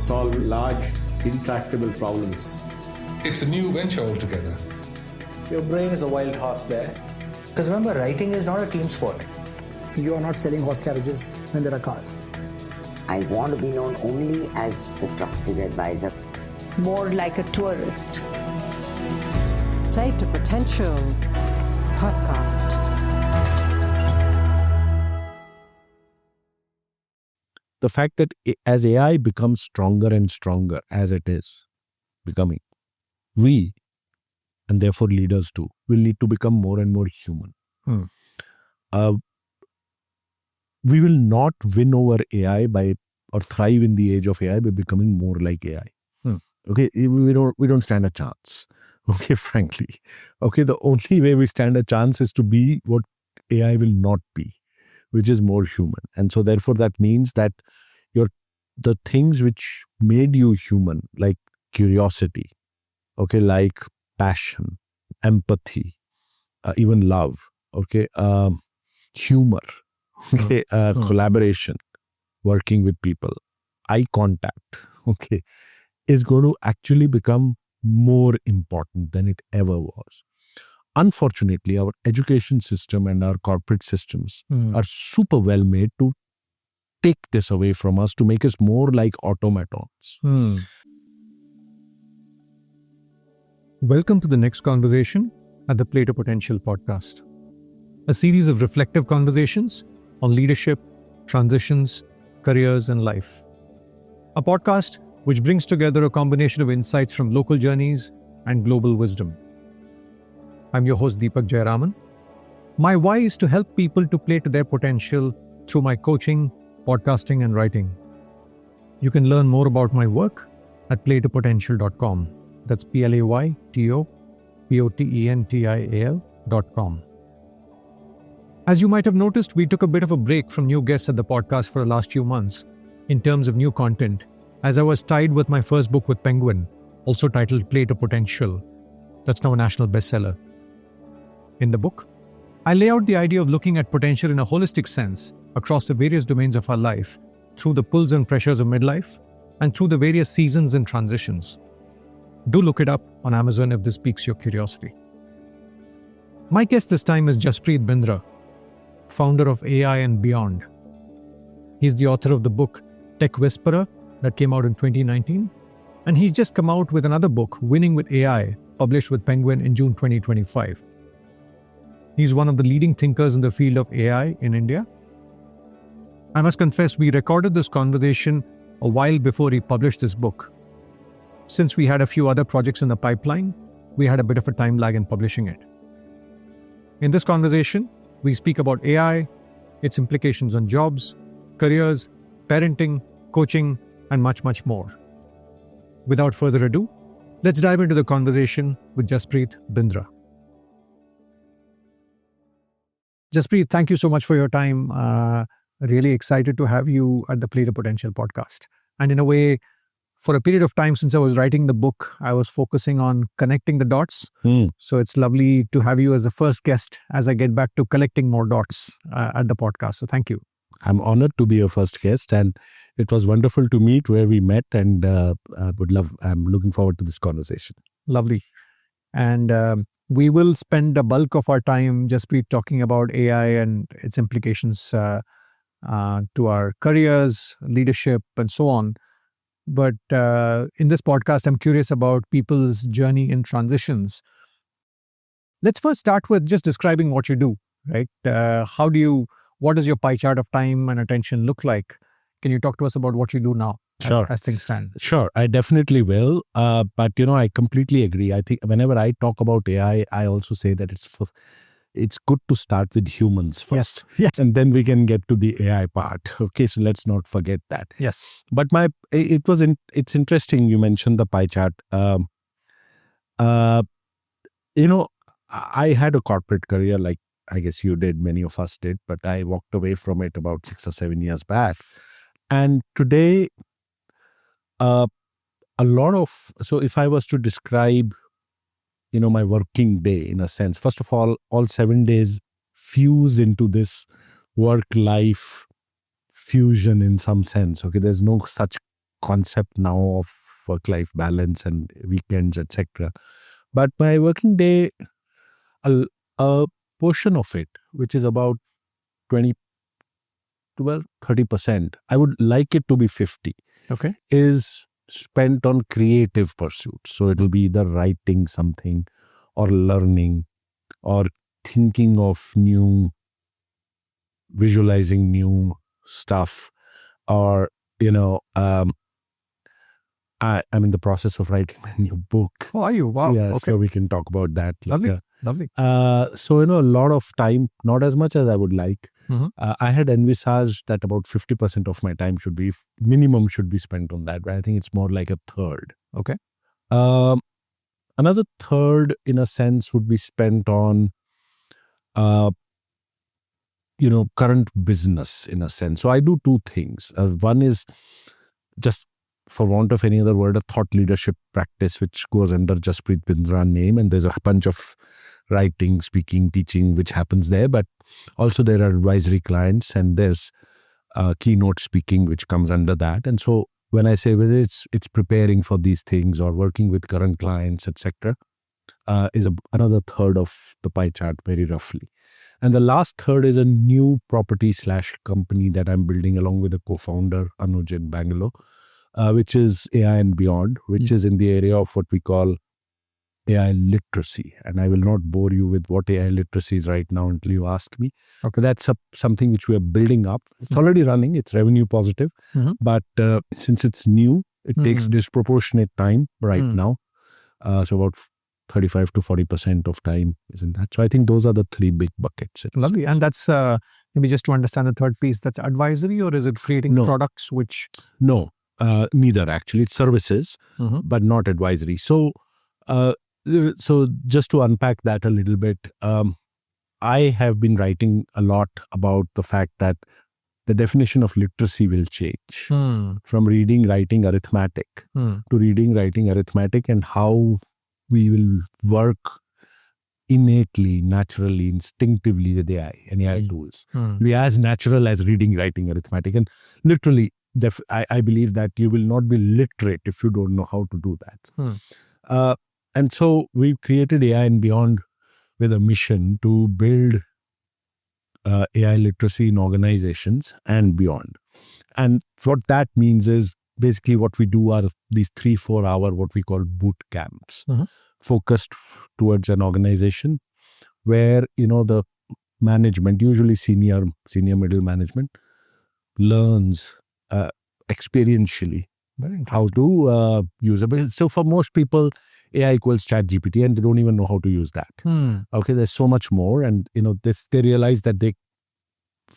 solve large, intractable problems. It's a new venture altogether. Your brain is a wild horse there. Because remember, writing is not a team sport. You are not selling horse carriages when there are cars. I want to be known only as the trusted advisor. More like a tourist. Play to Potential podcast. The fact that as AI becomes stronger and stronger, as it is becoming, we, and therefore leaders too, will need to become more and more human. We will not win over AI or thrive in the age of AI by becoming more like AI. Okay, we don't stand a chance. Okay, frankly. Okay, the only way we stand a chance is to be what AI will not be, which is more human. And so therefore that means that the things which made you human, like curiosity, okay, like passion, empathy, even love, okay, humor, okay, collaboration, working with people, eye contact, okay, is going to actually become more important than it ever was. Unfortunately, our education system and our corporate systems are super well made to take this away from us, to make us more like automatons. Welcome to the next conversation at the Play to Potential podcast, a series of reflective conversations on leadership, transitions, careers, and life. A podcast which brings together a combination of insights from local journeys and global wisdom. I'm your host, Deepak Jayaraman. My why is to help people to play to their potential through my coaching, podcasting, and writing. You can learn more about my work at playtopotential.com. That's playtopotential.com. As you might have noticed, we took a bit of a break from new guests at the podcast for the last few months in terms of new content, as I was tied with my first book with Penguin, also titled Play to Potential. That's now a national bestseller. In the book, I lay out the idea of looking at potential in a holistic sense across the various domains of our life, through the pulls and pressures of midlife, and through the various seasons and transitions. Do look it up on Amazon if this piques your curiosity. My guest this time is Jaspreet Bindra, founder of AI and Beyond. He's the author of the book Tech Whisperer that came out in 2019, and he's just come out with another book, Winning with AI, published with Penguin in June 2025. He's one of the leading thinkers in the field of AI in India. I must confess, we recorded this conversation a while before he published this book. Since we had a few other projects in the pipeline, we had a bit of a time lag in publishing it. In this conversation, we speak about AI, its implications on jobs, careers, parenting, coaching, and much, much more. Without further ado, let's dive into the conversation with Jaspreet Bindra. Jaspreet, thank you so much for your time. Really excited to have you at the Play to Potential podcast. And in a way, for a period of time since I was writing the book, I was focusing on connecting the dots. So it's lovely to have you as the first guest as I get back to collecting more dots at the podcast. So thank you. I'm honored to be your first guest, and it was wonderful to meet where we met, and I'm looking forward to this conversation. Lovely. And we will spend a bulk of our time, Jaspreet, talking about AI and its implications to our careers, leadership, and so on. But in this podcast, I'm curious about people's journey in transitions. Let's first start with just describing what you do, right? What does your pie chart of time and attention look like? Can you talk to us about what you do now? Sure. As things stand? Sure, I definitely will. But, I completely agree. I think whenever I talk about AI, I also say that it's good to start with humans first. Yes. And then we can get to the AI part. Okay, so let's not forget that. Yes. But it's interesting you mentioned the pie chart. I had a corporate career like I guess you did, many of us did, but I walked away from it about 6 or 7 years back. And today, so if I was to describe, my working day in a sense, first of all 7 days fuse into this work-life fusion in some sense. Okay, there's no such concept now of work-life balance and weekends, etc. But my working day, a portion of it, which is about 20 to 30%, I would like it to be 50, Okay. is spent on creative pursuits. So it'll be either writing something or learning or thinking of new, visualizing new stuff, or, I'm in the process of writing my new book. Oh, are you? Wow. Yeah, Okay. so we can talk about that. Lovely. later. Lovely. So, a lot of time, not as much as I would like. Mhm. I had envisaged that about 50% of my time minimum should be spent on that, but I think it's more like a third. Okay. Another third, in a sense, would be spent on, current business, in a sense. So I do two things. One is just, for want of any other word, a thought leadership practice, which goes under Jaspreet Bindra name. And there's a bunch of writing, speaking, teaching, which happens there. But also there are advisory clients, and there's keynote speaking, which comes under that. And so when I say whether it's preparing for these things or working with current clients, etc., is another third of the pie chart, very roughly. And the last third is a new property/company that I'm building along with a co-founder, Anuj, in Bangalore, which is AI and Beyond, which is in the area of what we call AI literacy. And I will not bore you with what AI literacy is right now until you ask me. Okay. That's something which we are building up. It's already running. It's revenue positive. Mhm. But since it's new, it takes disproportionate time right now. So about 35 to 40% of time is in that. So I think those are the three big buckets. Lovely. And that's maybe just to understand the third piece, that's advisory, or is it creating No. products which... No, neither actually. It's services, but not advisory. So, just to unpack that a little bit, I have been writing a lot about the fact that the definition of literacy will change from reading, writing, arithmetic to reading, writing, arithmetic, and how we will work innately, naturally, instinctively with AI and AI tools. Be as natural as reading, writing, arithmetic. And literally, I believe that you will not be literate if you don't know how to do that. And so we created AI and Beyond with a mission to build AI literacy in organizations and beyond. And what that means is basically what we do are these 3-4 hour, what we call boot camps, focused towards an organization where, the management, usually senior middle management, learns experientially how to use it. So for most people, AI equals ChatGPT, and they don't even know how to use that. Okay, there's so much more, and they realize that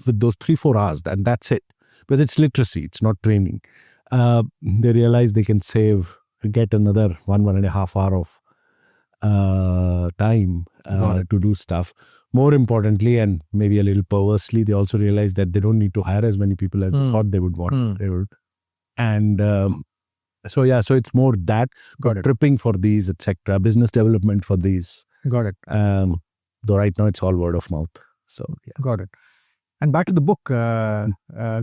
with those 3-4 hours, and that's it, because it's literacy, it's not training. They realize they can get another 1.5 hour of time to do stuff. More importantly, and maybe a little perversely, they also realize that they don't need to hire as many people as they thought they would want. And so it's more that tripping for these, etc., business development for these. Got it. Though right now it's all word of mouth. So yeah. Got it. And back to the book.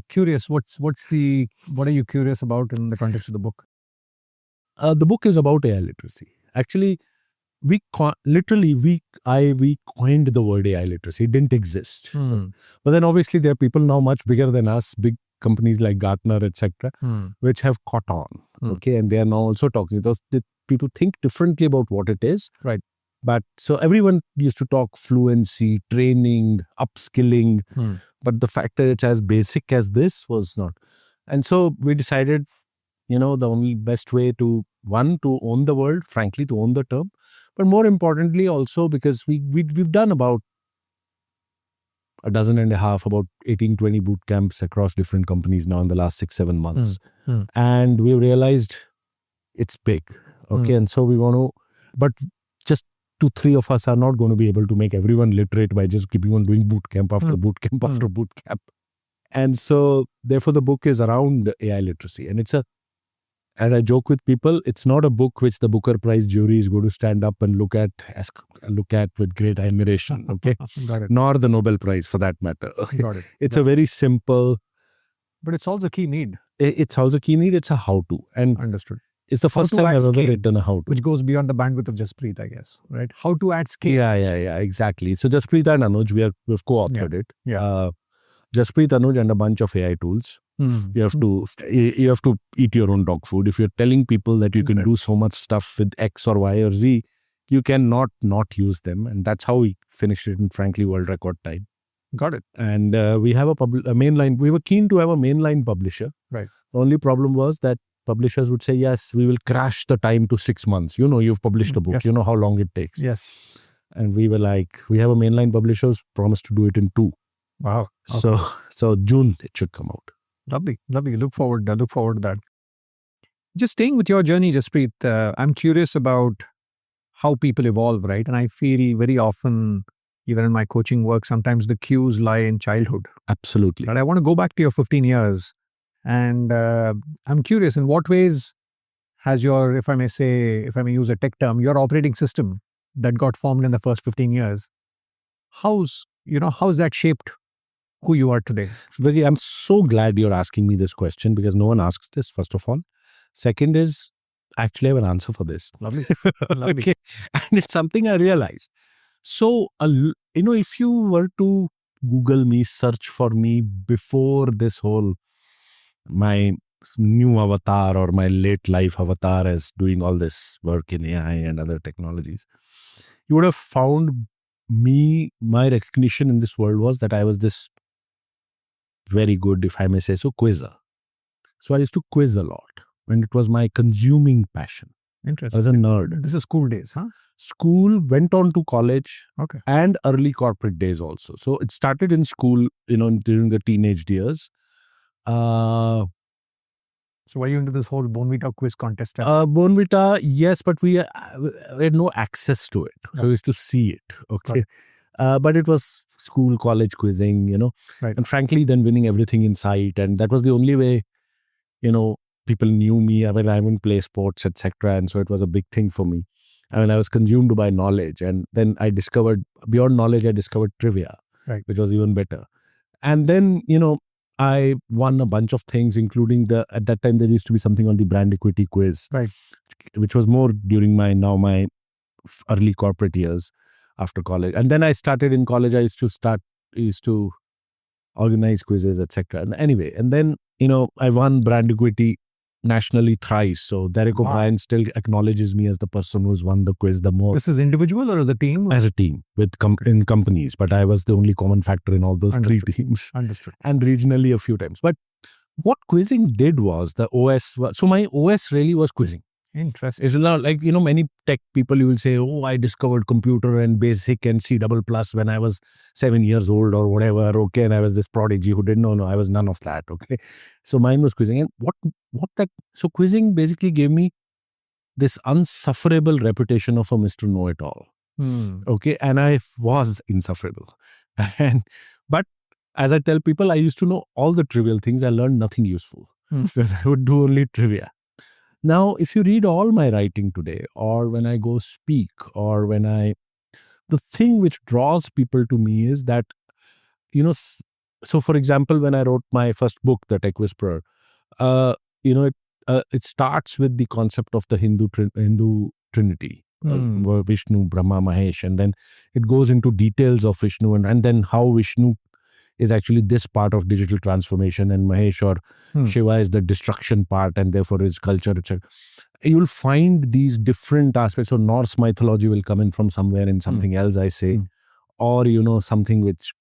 Curious, what are you curious about in the context of the book? The book is about AI literacy. Actually, we coined the word AI literacy. It didn't exist. But then obviously there are people now much bigger than us, big companies like Gartner, etc., which have caught on. Okay, and they are now also talking. People think differently about what it is. Right. But so everyone used to talk fluency, training, upskilling. But the fact that it's as basic as this was not. And so we decided, the only best way to own the word, frankly, to own the term. But more importantly also because we've done about a dozen and a half, about 18-20 boot camps across different companies now in the last 6-7 months. And we realized it's big. Okay. And so we want to, but just 2-3 of us are not going to be able to make everyone literate by just keeping on doing boot camp after boot camp after boot camp. And so therefore the book is around AI literacy. And it's as I joke with people, it's not a book which the Booker Prize jury is going to stand up and look at with great admiration, okay? Got it. Nor the Nobel Prize for that matter. Got it. It's a very simple... But it solves a key need. it's how's a key need, it's a how to. And Understood. it's the first to time add I've ever scale, written a how to. Which goes beyond the bandwidth of Jaspreet, I guess, right? How to add scale. Yeah, exactly. So Jaspreet and Anuj, we've co-authored it. Yeah. Jaspreet, Anuj, and a bunch of AI tools. You have to eat your own dog food. If you're telling people that you can do so much stuff with X or Y or Z, you cannot not use them. And that's how we finished it in, frankly, world record time. Got it. And we have a mainline. We were keen to have a mainline publisher. Right. The only problem was that publishers would say, yes, we will crash the time to 6 months. You know, you've published a book. Yes. You know how long it takes. Yes. And we were like, we have a mainline publisher who's promised to do it in 2. Wow. So June it should come out. Lovely. Look forward to that. Just staying with your journey, Jaspreet, I'm curious about how people evolve, right? And I feel very often, even in my coaching work, sometimes the cues lie in childhood. Absolutely. But I want to go back to your 15 years. And I'm curious, in what ways has your, if I may use a tech term, your operating system that got formed in the first 15 years, how's that shaped who you are today? Vijay, I'm so glad you're asking me this question because no one asks this, first of all. Second is, actually I have an answer for this. Lovely. Okay. And it's something I realized. So, if you were to Google me, search for me before this whole, my new avatar or my late life avatar as doing all this work in AI and other technologies, you would have found me, my recognition in this world was that I was this very good, if I may say so, quizzer. So I used to quiz a lot and it was my consuming passion. Interesting. I was a nerd. This is school days, huh? School, went on to college, Okay. and early corporate days also. So it started in school, during the teenage years. So were you into this whole Bonvita quiz contest? Bonvita, yes, but we had no access to it. So we used to see it. Okay. But it was school, college quizzing, Right. and frankly, then winning everything in sight. And that was the only way, people knew me. I mean, I wouldn't play sports, etc. And so it was a big thing for me. I mean, I was consumed by knowledge. And then beyond knowledge, I discovered trivia, Right. which was even better. And then, I won a bunch of things, including at that time, there used to be something called the brand equity quiz, Right. which was more during my early corporate years after college. And then I started in college, I used to organize quizzes, etc. And anyway, and then, I won brand equity nationally thrice. So Derek O'Brien still acknowledges me as the person who's won the quiz the most. This is individual or the team? As a team in companies, but I was the only common factor in all those three teams. Understood. And regionally a few times. But what quizzing did was so my OS really was quizzing. Interesting. It's not like, many tech people, you will say, oh, I discovered computer and basic and C++ when I was 7 years old or whatever. Okay. And I was this prodigy who didn't know. No, I was none of that. Okay. So mine was quizzing. And so quizzing basically gave me this unsufferable reputation of a Mr. Know-it-all. Okay. And I was insufferable. But as I tell people, I used to know all the trivial things. I learned nothing useful because I would do only trivia. Now, if you read all my writing today, or when I go speak, or the thing which draws people to me is that, so for example, when I wrote my first book, The Tech Whisperer, it starts with the concept of the Hindu Trinity, Vishnu, Brahma, Mahesh, and then it goes into details of Vishnu and then how Vishnu is actually this part of digital transformation and Mahesh or Shiva is the destruction part and therefore is culture, etc. You'll find these different aspects. So Norse mythology will come in from somewhere in something else, I say, or, something which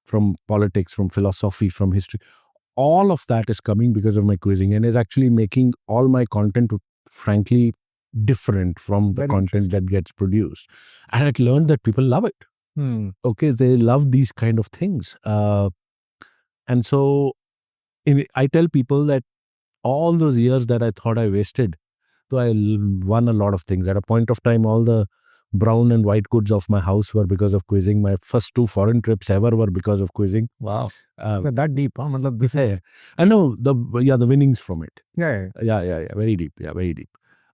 from politics, from philosophy, from history. All of that is coming because of my quizzing and is actually making all my content, frankly, different from the content that gets produced. And I learned that people love it. Okay, they love these kind of things. And so I tell people that all those years that I thought I wasted, so I won a lot of things. At a point of time, all the brown and white goods of my house were because of quizzing. My first 2 foreign trips ever were because of quizzing. Wow. That deep, huh? I know the winnings from it. Yeah. Very deep. Yeah, very deep.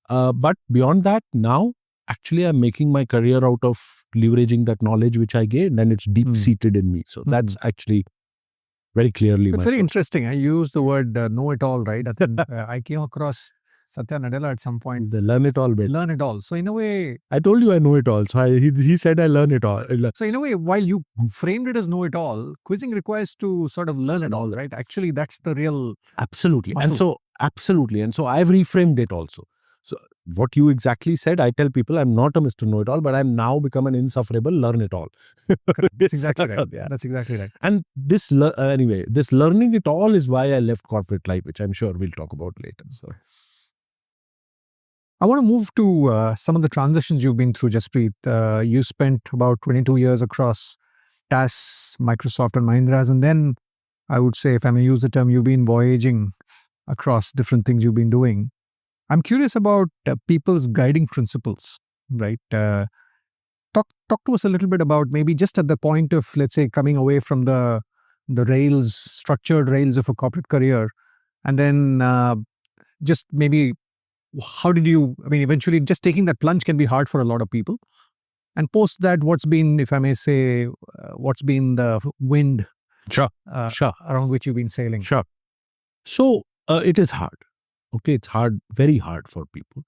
But beyond that, now, actually, I'm making my career out of leveraging that knowledge which I gained and it's deep-seated in me. So that's actually very clearly. It's very myself. interesting. I use the word know-it-all, right? I think I came across Satya Nadella at some point. The learn it all bit. Learn it all. So in a way, I told you I know it all. So he said I learn it all. so in a way, while you framed it as know-it-all, quizzing requires to sort of learn it all, right? Actually, that's the real Absolutely. muscle. And so, absolutely. And so I've reframed it also. So what you exactly said, I tell people I'm not a Mr. Know-it-all, but I'm now become an insufferable learn-it-all. That's exactly right. Yeah. That's exactly right. And this, anyway, this learning it all is why I left corporate life, which I'm sure we'll talk about later. So I want to move to some of the transitions you've been through, Jaspreet. You spent about 22 years across TAS, Microsoft and Mahindra's, and then I would say, if I may use the term, you've been voyaging across different things you've been doing. I'm curious about people's guiding principles, right? Talk to us a little bit about maybe just at the point of, let's say, coming away from the rails, structured rails of a corporate career, and then just maybe how did you, I mean, eventually just taking that plunge can be hard for a lot of people. And post that, what's been, if I may say, what's been the wind sure. around which you've been sailing? Sure. So it is hard. Okay, it's hard, very hard for people.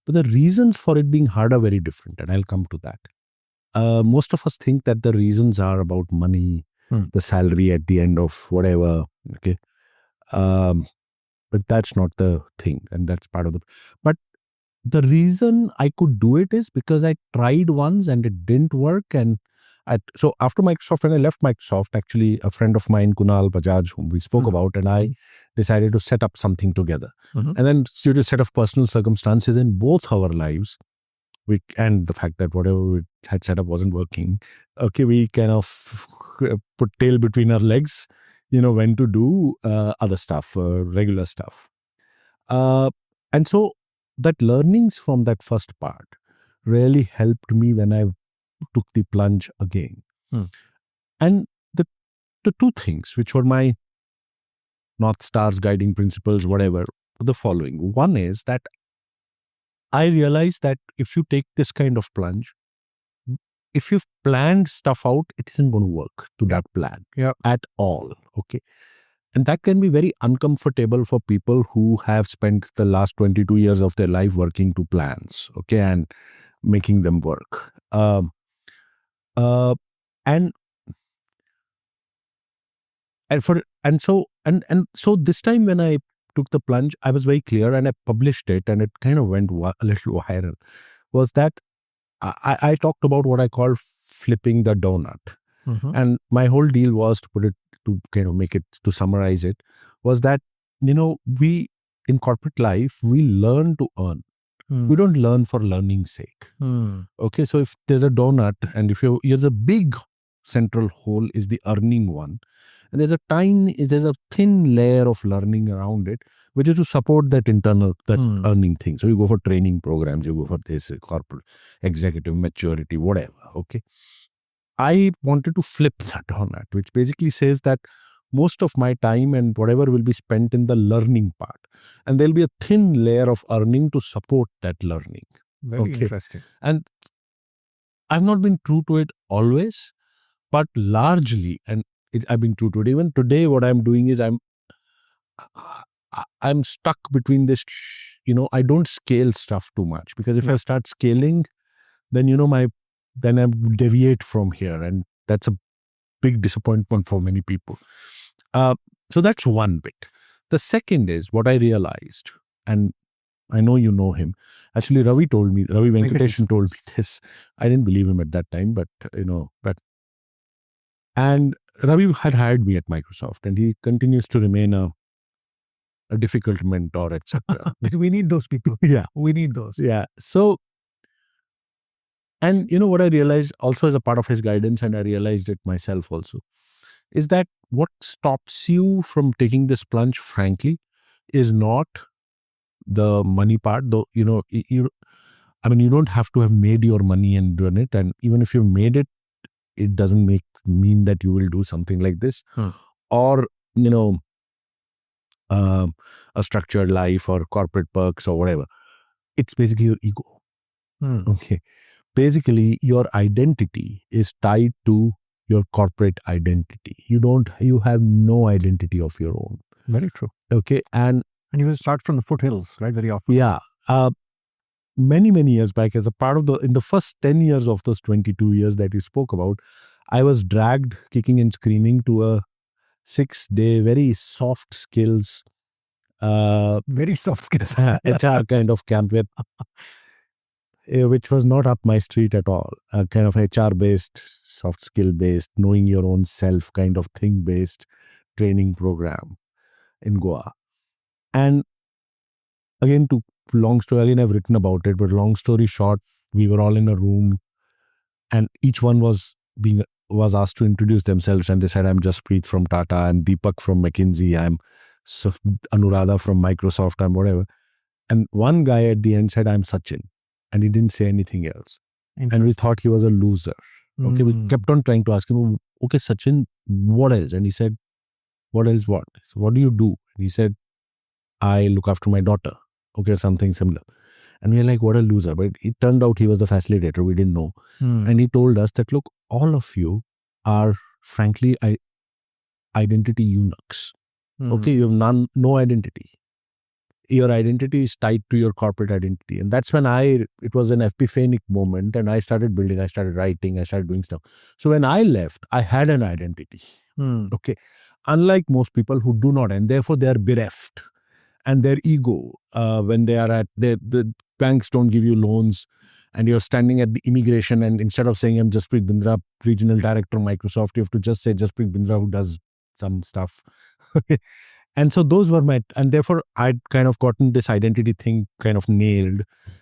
But the reasons for it being hard are very different, and I'll come to that. Most of us think that the reasons are about money, the salary at the end of whatever. Okay, but that's not the thing, and that's part of the. But the reason I could do it is because I tried once and it didn't work, and so after Microsoft, when I left Microsoft, actually a friend of mine, Kunal Bajaj, whom we spoke about, and I decided to set up something together. And then due to a set of personal circumstances in both our lives, and the fact that whatever we had set up wasn't working, okay, we kind of put tail between our legs, when to do other stuff, regular stuff. And so that learnings from that first part really helped me when I took the plunge again. And the two things which were my North Stars, guiding principles, whatever, the following. One is that I realized that if you take this kind of plunge, if you've planned stuff out, it isn't going to work to that plan at all. Okay. And that can be very uncomfortable for people who have spent the last 22 years of their life working to plans, okay, and making them work. So this time when I took the plunge, I was very clear, and I published it, and it kind of went a little viral. Was that I talked about what I call flipping the donut, and my whole deal was to put it, to kind of make it, to summarize it, was that we in corporate life we learn to earn. We don't learn for learning's sake. Okay, so if there's a donut, and if you're the big central hole is the earning one, and there's a thin layer of learning around it, which is to support that earning thing. So you go for training programs, you go for this corporate executive maturity, whatever. Okay, I wanted to flip that donut, which basically says that most of my time and whatever will be spent in the learning part, and there'll be a thin layer of earning to support that learning. Very interesting. And I've not been true to it always, but largely, and I've been true to it. Even today, what I'm doing is I'm stuck between this. I don't scale stuff too much, because if I start scaling, then then I deviate from here, and that's a big disappointment for many people. So that's one bit. The second is what I realized, and I know you know him. Actually, Ravi Venkatesan told me this. I didn't believe him at that time, but and Ravi had hired me at Microsoft, and he continues to remain a difficult mentor, etc. We need those people. Yeah. We need those. Yeah. So, and what I realized also as a part of his guidance, and I realized it myself also, is that what stops you from taking this plunge, frankly, is not the money part. Though, you don't have to have made your money and done it. And even if you've made it, it doesn't mean that you will do something like this, or a structured life or corporate perks or whatever. It's basically your ego. Okay, basically your identity is tied to your corporate identity. You have no identity of your own. Very true. Okay. And you will start from the foothills, right? Very often. yeah. Many years back, as a part of in the first 10 years of those 22 years that you spoke about, I was dragged kicking and screaming to a 6-day, very soft skills, Very soft skills. HR kind of camp which was not up my street at all. Kind of HR based, soft skill based, knowing your own self kind of thing based training program in Goa. And again, long story, again, I've written about it, but long story short, we were all in a room and each one was asked to introduce themselves, and they said, I'm Jaspreet from Tata, I'm Deepak from McKinsey, I'm Anuradha from Microsoft, I'm whatever. And one guy at the end said, I'm Sachin. And he didn't say anything else. And we thought he was a loser. Okay, we kept on trying to ask him, okay, Sachin, what else? And he said, what else what? So what do you do? And he said, I look after my daughter. Okay, something similar. And we were like, what a loser. But it turned out he was the facilitator. We didn't know. And he told us that, look, all of you are frankly identity eunuchs. Okay, you have no identity. Your identity is tied to your corporate identity. And that's when it was an epiphanic moment, and I started building, I started writing, I started doing stuff. So when I left, I had an identity. Okay. Unlike most people who do not, and therefore they are bereft. And their ego, when they are the banks don't give you loans, and you're standing at the immigration, and instead of saying I'm Jaspreet Bindra, regional director Microsoft, you have to just say Jaspreet Bindra who does some stuff. And so those were and therefore I'd kind of gotten this identity thing kind of nailed.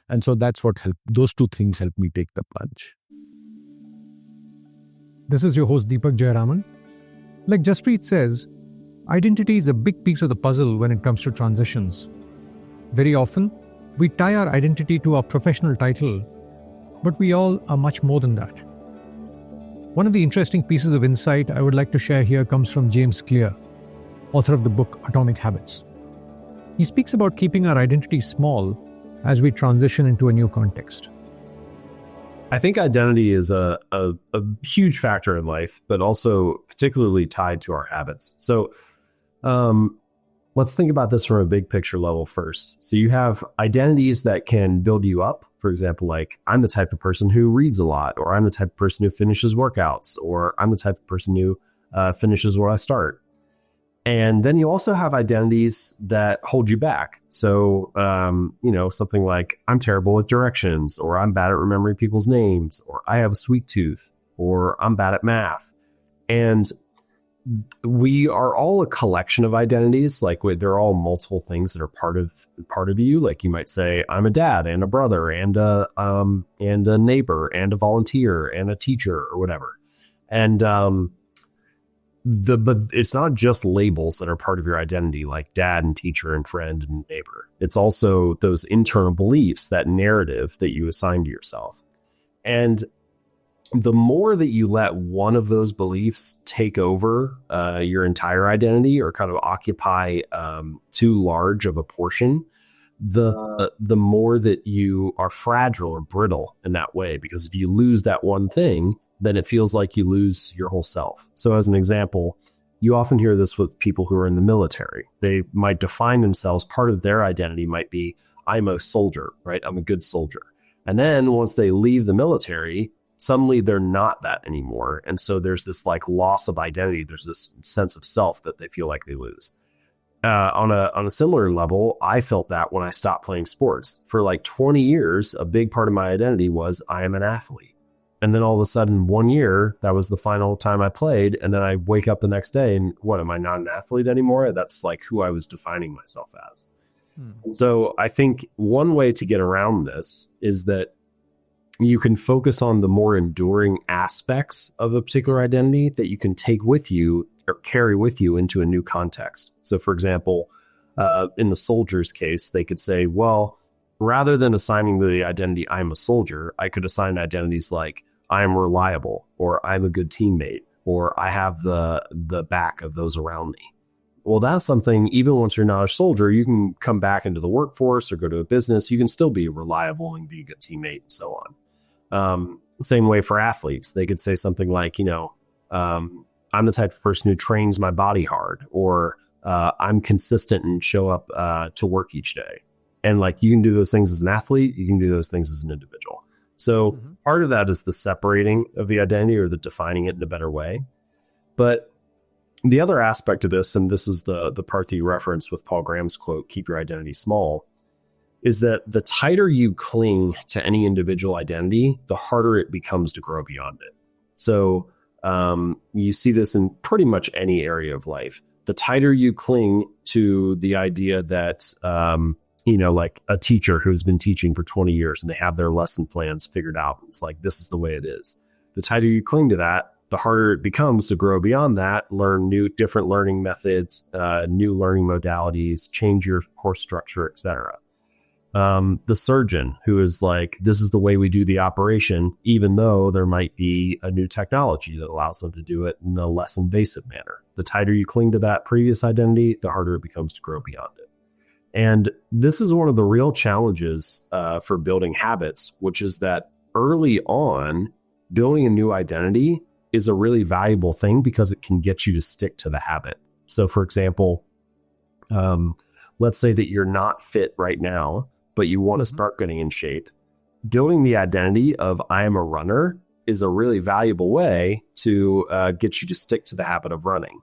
And so that's what helped. Those two things helped me take the plunge. This is your host, Deepak Jayaraman. Like Jaspreet says, identity is a big piece of the puzzle when it comes to transitions. Very often, we tie our identity to our professional title, but we all are much more than that. One of the interesting pieces of insight I would like to share here comes from James Clear, author of the book Atomic Habits. He speaks about keeping our identity small as we transition into a new context. I think identity is a huge factor in life, but also particularly tied to our habits. So let's think about this from a big picture level first. So you have identities that can build you up. For example, like I'm the type of person who reads a lot, or I'm the type of person who finishes workouts, or I'm the type of person who finishes where I start. And then you also have identities that hold you back. So, something like I'm terrible with directions, or I'm bad at remembering people's names, or I have a sweet tooth, or I'm bad at math. And we are all a collection of identities. Like they're all multiple things that are part of you. Like you might say, I'm a dad and a brother and a neighbor and a volunteer and a teacher or whatever. And, but it's not just labels that are part of your identity, like dad and teacher and friend and neighbor. It's also those internal beliefs, that narrative that you assign to yourself. And the more that you let one of those beliefs take over your entire identity, or kind of occupy too large of a portion, the more that you are fragile or brittle in that way. Because if you lose that one thing, then it feels like you lose your whole self. So as an example, you often hear this with people who are in the military. They might define themselves, part of their identity might be, I'm a soldier, right? I'm a good soldier. And then once they leave the military, suddenly they're not that anymore. And so there's this like loss of identity. There's this sense of self that they feel like they lose. On a similar level, I felt that when I stopped playing sports. For like 20 years, a big part of my identity was I am an athlete. And then all of a sudden, 1 year, that was the final time I played. And then I wake up the next day and what, am I not an athlete anymore? That's like who I was defining myself as. And so I think one way to get around this is that you can focus on the more enduring aspects of a particular identity that you can take with you or carry with you into a new context. So, for example, in the soldier's case, they could say, well, rather than assigning the identity, I'm a soldier, I could assign identities like I'm reliable, or I'm a good teammate, or I have the back of those around me. Well, that's something, even once you're not a soldier, you can come back into the workforce or go to a business. You can still be reliable and be a good teammate and so on. Same way for athletes. They could say something like, I'm the type of person who trains my body hard, or I'm consistent and show up to work each day. And like, you can do those things as an athlete, you can do those things as an individual. So part of that is the separating of the identity, or the defining it in a better way. But the other aspect of this, and this is the part that you referenced with Paul Graham's quote, "Keep your identity small," is that the tighter you cling to any individual identity, the harder it becomes to grow beyond it. So you see this in pretty much any area of life. The tighter you cling to the idea that, like a teacher who's been teaching for 20 years and they have their lesson plans figured out. It's like, this is the way it is. The tighter you cling to that, the harder it becomes to grow beyond that, learn different learning methods, new learning modalities, change your course structure, etc. The surgeon who is like, this is the way we do the operation, even though there might be a new technology that allows them to do it in a less invasive manner. The tighter you cling to that previous identity, the harder it becomes to grow beyond it. And this is one of the real challenges for building habits, which is that early on, building a new identity is a really valuable thing because it can get you to stick to the habit. So for example, let's say that you're not fit right now, but you want to start getting in shape. Building the identity of I am a runner is a really valuable way to get you to stick to the habit of running.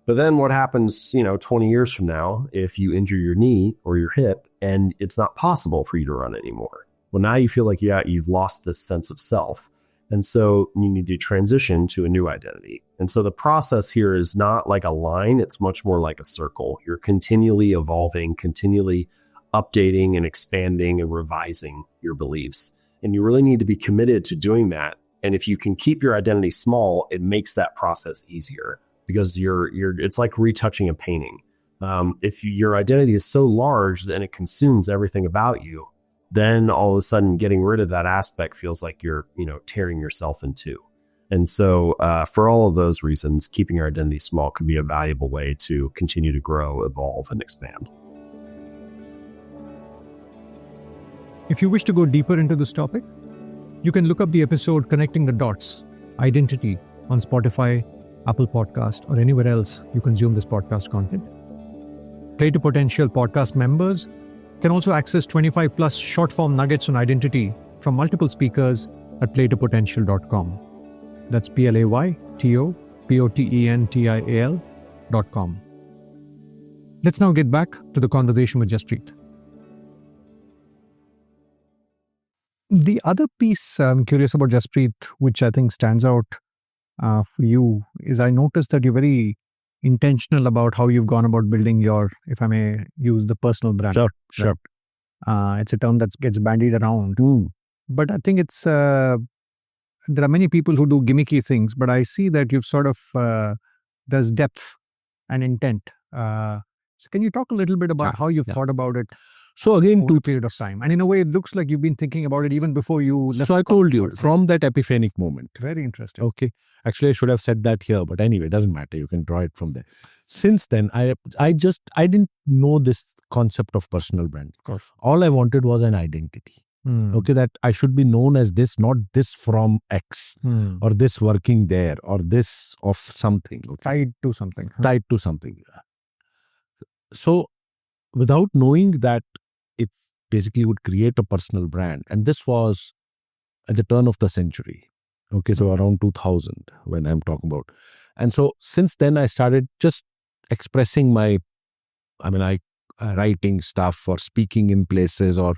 But then what happens, 20 years from now, if you injure your knee or your hip and it's not possible for you to run anymore? Well, now you feel like you've lost this sense of self. And so you need to transition to a new identity. And so the process here is not like a line. It's much more like a circle. You're continually evolving, continually updating and expanding and revising your beliefs. And you really need to be committed to doing that. And if you can keep your identity small, it makes that process easier, because it's like retouching a painting. If your identity is so large that it consumes everything about you, then all of a sudden getting rid of that aspect feels like you're, tearing yourself in two. And so for all of those reasons, keeping your identity small can be a valuable way to continue to grow, evolve, and expand. If you wish to go deeper into this topic, you can look up the episode Connecting the Dots, Identity, on Spotify, Apple Podcast, or anywhere else you consume this podcast content. Play to Potential podcast members can also access 25 plus short form nuggets on identity from multiple speakers at playtopotential.com. That's playtopotential.com. Let's now get back to the conversation with Jaspreet. The other piece I'm curious about, Jaspreet, which I think stands out for you, is I noticed that you're very intentional about how you've gone about building your, if I may use the personal brand. Sure. It's a term that gets bandied around. But I think it's, there are many people who do gimmicky things, but I see that you've sort of, there's depth and intent. So can you talk a little bit about how you've thought about it? So again, over a period of time. And in a way, it looks like you've been thinking about it even before you left. So I told you, from that epiphanic moment. Very interesting. Okay. Actually, I should have said that here, but anyway, it doesn't matter. You can draw it from there. Since then, I didn't know this concept of personal brand. Of course. All I wanted was an identity. Okay, that I should be known as this, not this from X, or this working there, or this of something. Okay? Tied to something. Tied to something. So without knowing that, it basically would create a personal brand. And this was at the turn of the century. Okay, so around 2000 when I'm talking about. And so since then I started just expressing writing stuff or speaking in places or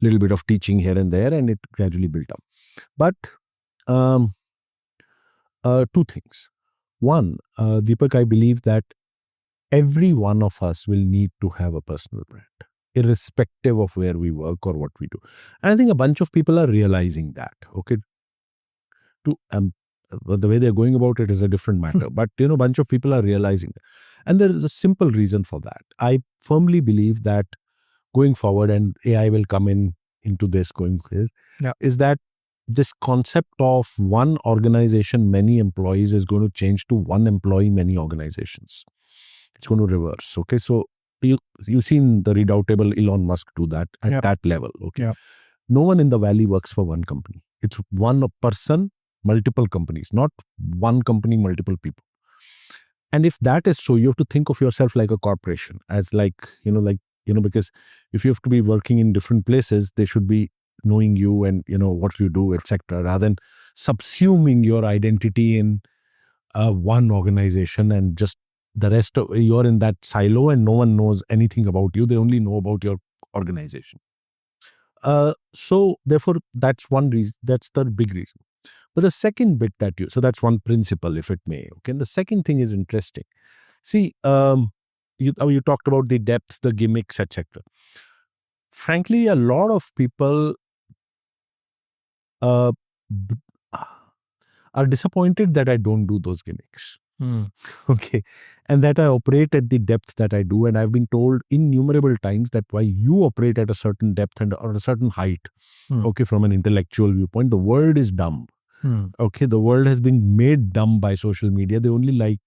little bit of teaching here and there, and it gradually built up. But two things. One, Deepak, I believe that every one of us will need to have a personal brand, irrespective of where we work or what we do. And I think a bunch of people are realizing that. Okay, the way they're going about it is a different matter. But a bunch of people are realizing that, and there is a simple reason for that. I firmly believe that going forward, and AI will come into this is that this concept of one organization, many employees is going to change to one employee, many organizations. It's going to reverse. Okay, so you've seen the redoubtable Elon Musk do that at that level. Okay, no one in the valley works for one company. It's one person multiple companies, not one company, multiple people. And if that is so, you have to think of yourself like a corporation, as because if you have to be working in different places, they should be knowing you and, what you do, etc., rather than subsuming your identity in one organization and just the rest of you're in that silo and no one knows anything about you. They only know about your organization. So therefore, that's one reason. That's the big reason. But the second bit so that's one principle, if it may. Okay, and the second thing is interesting. See, you talked about the depth, the gimmicks, etc. Frankly, a lot of people are disappointed that I don't do those gimmicks. Okay, and that I operate at the depth that I do, and I've been told innumerable times that why you operate at a certain depth or a certain height. Okay, from an intellectual viewpoint, the world is dumb. Okay, the world has been made dumb by social media. They only like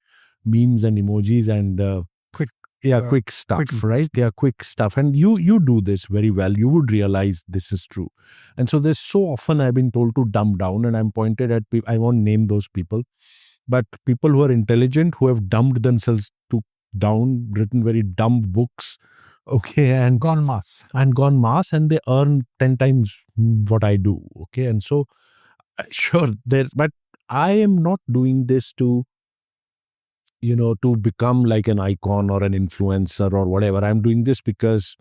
memes and emojis and quick stuff, right? Yeah, quick stuff. And you do this very well. You would realize this is true. And so there's so often I've been told to dumb down, and I'm pointed at people. I won't name those people, but people who are intelligent, who have dumbed themselves down, written very dumb books, okay, and gone mass, and they earn 10 times what I do. Okay, and so sure, but I am not doing this to become like an icon or an influencer or whatever. I'm doing this because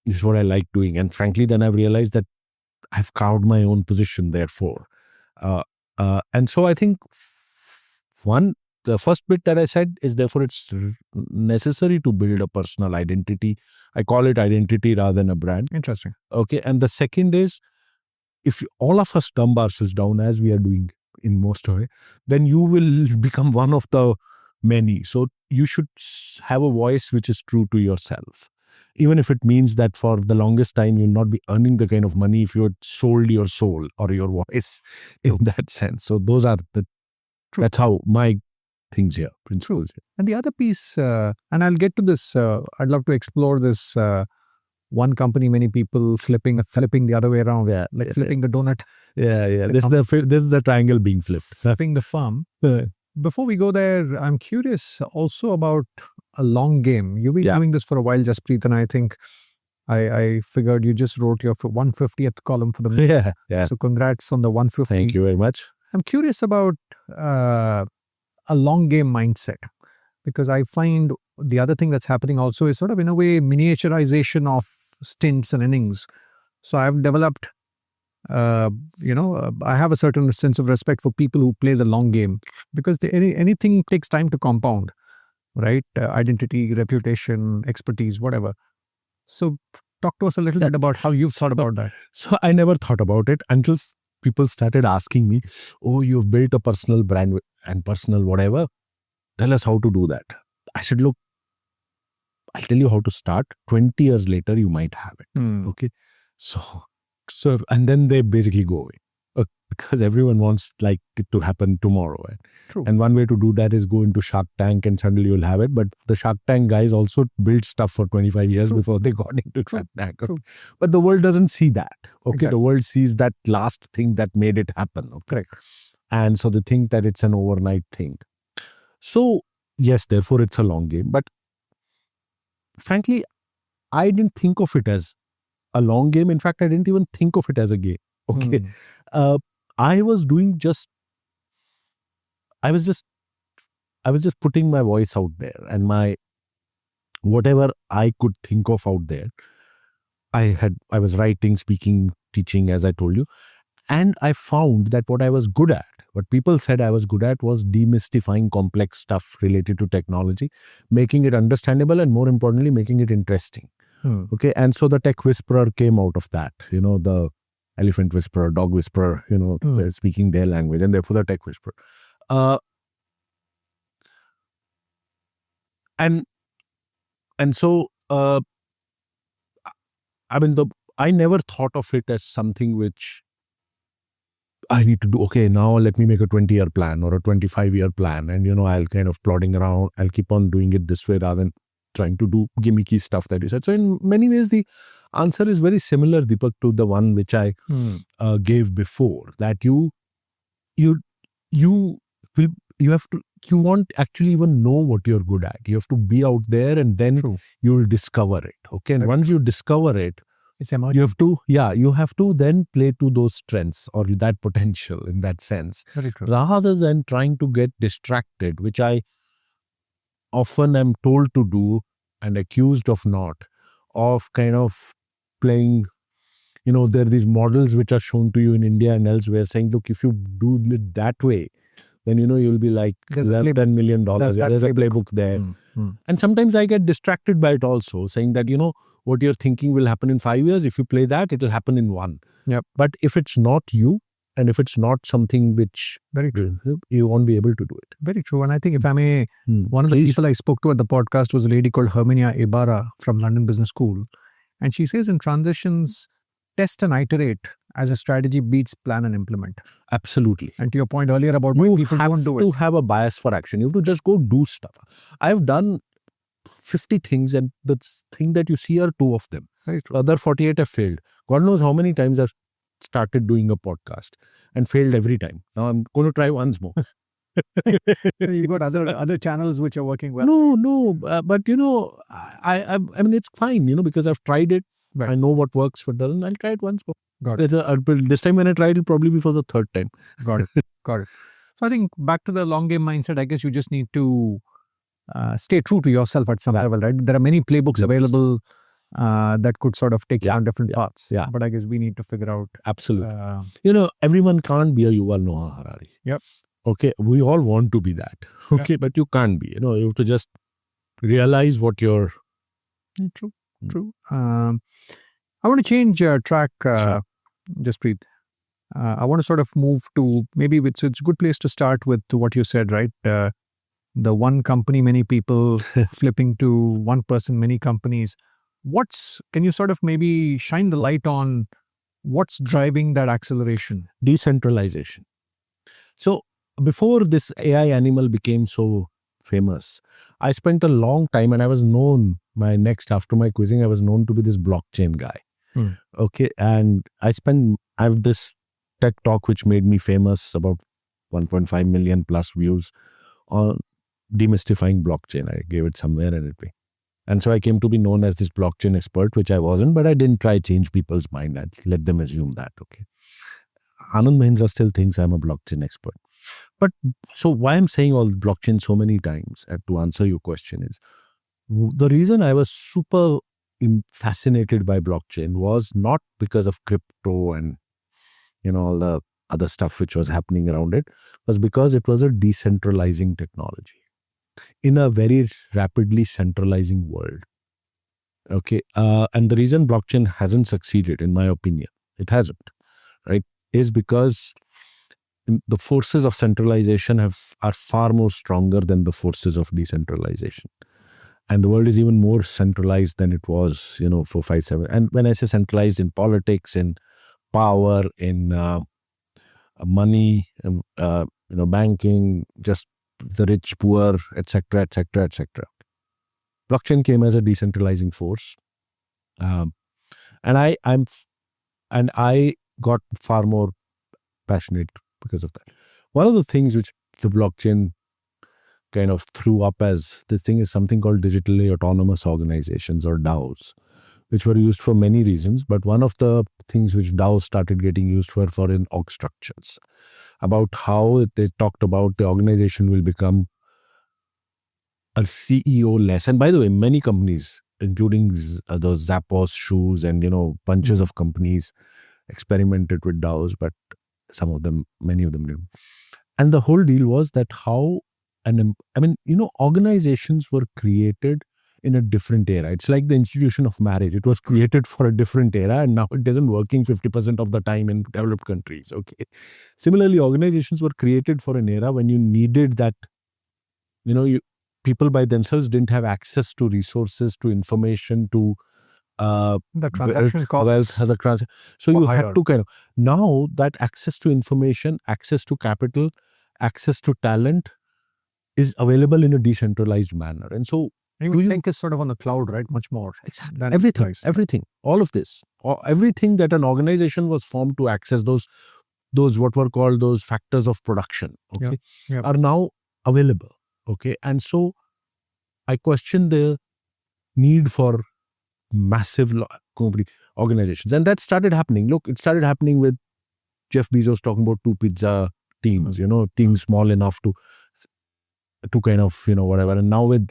this is what I like doing. And frankly, then I've realized that I've carved my own position, therefore. And so I think the first bit that I said is therefore it's necessary to build a personal identity. I call it identity rather than a brand. Interesting. Okay. And the second is, if all of us dumb ourselves down as we are doing in most of it, then you will become one of the many. So you should have a voice which is true to yourself. Even if it means that for the longest time you'll not be earning the kind of money if you had sold your soul or your voice in that sense. So those are that's how my things here, principles. And the other piece, and I'll get to this, I'd love to explore this one company, many people flipping the other way around, flipping the donut. Yeah. This is the triangle being flipped. Flipping the farm. Before we go there, I'm curious also about a long game. You've been doing this for a while, Jaspreet, and I think I figured you just wrote your 150th column for the Yeah. So congrats on the 150. Thank you very much. I'm curious about a long game mindset, because I find the other thing that's happening also is sort of in a way miniaturization of stints and innings. So I've developed, I have a certain sense of respect for people who play the long game, because anything takes time to compound, right? Identity, reputation, expertise, whatever. So talk to us a little bit about how you've thought about that. So I never thought about it until people started asking me, oh, you've built a personal brand and personal whatever. Tell us how to do that. I said, look, I'll tell you how to start. 20 years later, you might have it. Okay. So, and then they basically go away because everyone wants like it to happen tomorrow. True. And one way to do that is go into Shark Tank and suddenly you'll have it. But the Shark Tank guys also built stuff for 25 years before they got into Shark Tank. True. But the world doesn't see that. Okay. Exactly. The world sees that last thing that made it happen. Okay? Correct. And so they think that it's an overnight thing. So yes, therefore it's a long game. But frankly, I didn't think of it as a long game. In fact, I didn't even think of it as a game. Okay. I was just putting my voice out there and my whatever I could think of out there. I was writing, speaking, teaching, as I told you. And I found that what I was good at, what people said I was good at, was demystifying complex stuff related to technology, making it understandable, and more importantly, making it interesting. Okay. And so the tech whisperer came out of that, the elephant whisperer, dog whisperer, speaking their language, and therefore the tech whisperer. And so, I never thought of it as something which I need to do. Okay, now let me make a 20-year plan or a 25-year plan. And, I'll kind of plodding around. I'll keep on doing it this way rather than trying to do gimmicky stuff that you said. So in many ways, the answer is very similar, Deepak, to the one which I gave before, that you you will you have to you won't actually even know what you're good at. You have to be out there, and then you will discover it. Okay, and once you discover it, It's emerging. you have to then play to those strengths or that potential in that sense, Very true. rather than trying to get distracted, which I often am told to do and accused of not, of kind of playing. There are these models which are shown to you in India and elsewhere saying, look, if you do it that way, then you'll be like, There's a $10 million. There's a playbook there. And sometimes I get distracted by it also, saying that, what you're thinking will happen in 5 years. If you play that, it'll happen in 1. Yep. But if it's not you, and if it's not something which Very true. you won't be able to do it. Very true. And I think if I may, one of the people I spoke to at the podcast was a lady called Herminia Ibarra from London Business School. And she says in transitions, test and iterate as a strategy beats plan and implement. Absolutely. And to your point earlier about why people don't do it. You have to have a bias for action. You have to just go do stuff. I've done 50 things, and the thing that you see are 2 of them. Very true. Other 48 have failed. God knows how many times I've started doing a podcast and failed every time. Now I'm going to try once more. You've got other channels which are working well. No, but I mean, it's fine, because I've tried it. Right. I know what works, what doesn't. I'll try it once more. Got it. This time when I try it, it'll probably be for the 3rd time. Got it. Got it. So I think back to the long game mindset, I guess you just need to stay true to yourself at some level, right? There are many playbooks available that could sort of take you on different paths. Yeah. But I guess we need to figure out. Absolutely. Everyone can't be a Yuval Noah Harari. Yep. Okay. We all want to be that. Okay. But you can't be. You have to just realize what you're. True. I want to change track, Jaspreet. I want to sort of move to maybe it's a good place to start with what you said, right? The one company, many people flipping to one person, many companies. Can you sort of maybe shine the light on what's driving that acceleration? Decentralization. So before this AI animal became so famous, I spent a long time, and I was known, after my quizzing, I was known to be this blockchain guy. Okay. And I have this TED talk which made me famous, about 1.5 million plus views, on demystifying blockchain. I gave it somewhere and so I came to be known as this blockchain expert, which I wasn't, but I didn't try to change people's mind. I let them assume that. Okay. Anand Mahindra still thinks I'm a blockchain expert. But so why I'm saying all blockchain so many times, to answer your question, is the reason I was super fascinated by blockchain was not because of crypto and all the other stuff which was happening around it, was because it was a decentralizing technology in a very rapidly centralizing world. Okay. And the reason blockchain hasn't succeeded, in my opinion, it hasn't, right, is because the forces of centralization are far more stronger than the forces of decentralization. And the world is even more centralized than it was, 4, 5, 7. And when I say centralized, in politics, in power, in money, banking, just the rich, poor, etc., etc., etc. Blockchain came as a decentralizing force, and I got far more passionate because of that. One of the things which the blockchain kind of threw up as this thing is something called digitally autonomous organizations, or DAOs, which were used for many reasons. But one of the things which DAOs started getting used for in org structures, about how they talked about the organization will become a CEO-less. And by the way, many companies, including those Zappos shoes and, bunches of companies experimented with DAOs, but many of them didn't. And the whole deal was that organizations were created in a different era. It's like the institution of marriage. It was created for a different era, and now it isn't working 50% of the time in developed countries. Okay. Similarly, organizations were created for an era when you needed that, people by themselves didn't have access to resources, to information, to the transaction costs. So you had to now that access to information, access to capital, access to talent is available in a decentralized manner. And so you think is sort of on the cloud, right? Much more. Exactly. Everything, all of this, everything that an organization was formed to access, those those what were called those factors of production, okay, Yep. are now available. Okay. And so I question the need for massive organizations. And that started happening. Look, it started happening with Jeff Bezos talking about 2 pizza teams, teams small enough to kind of, whatever. And now with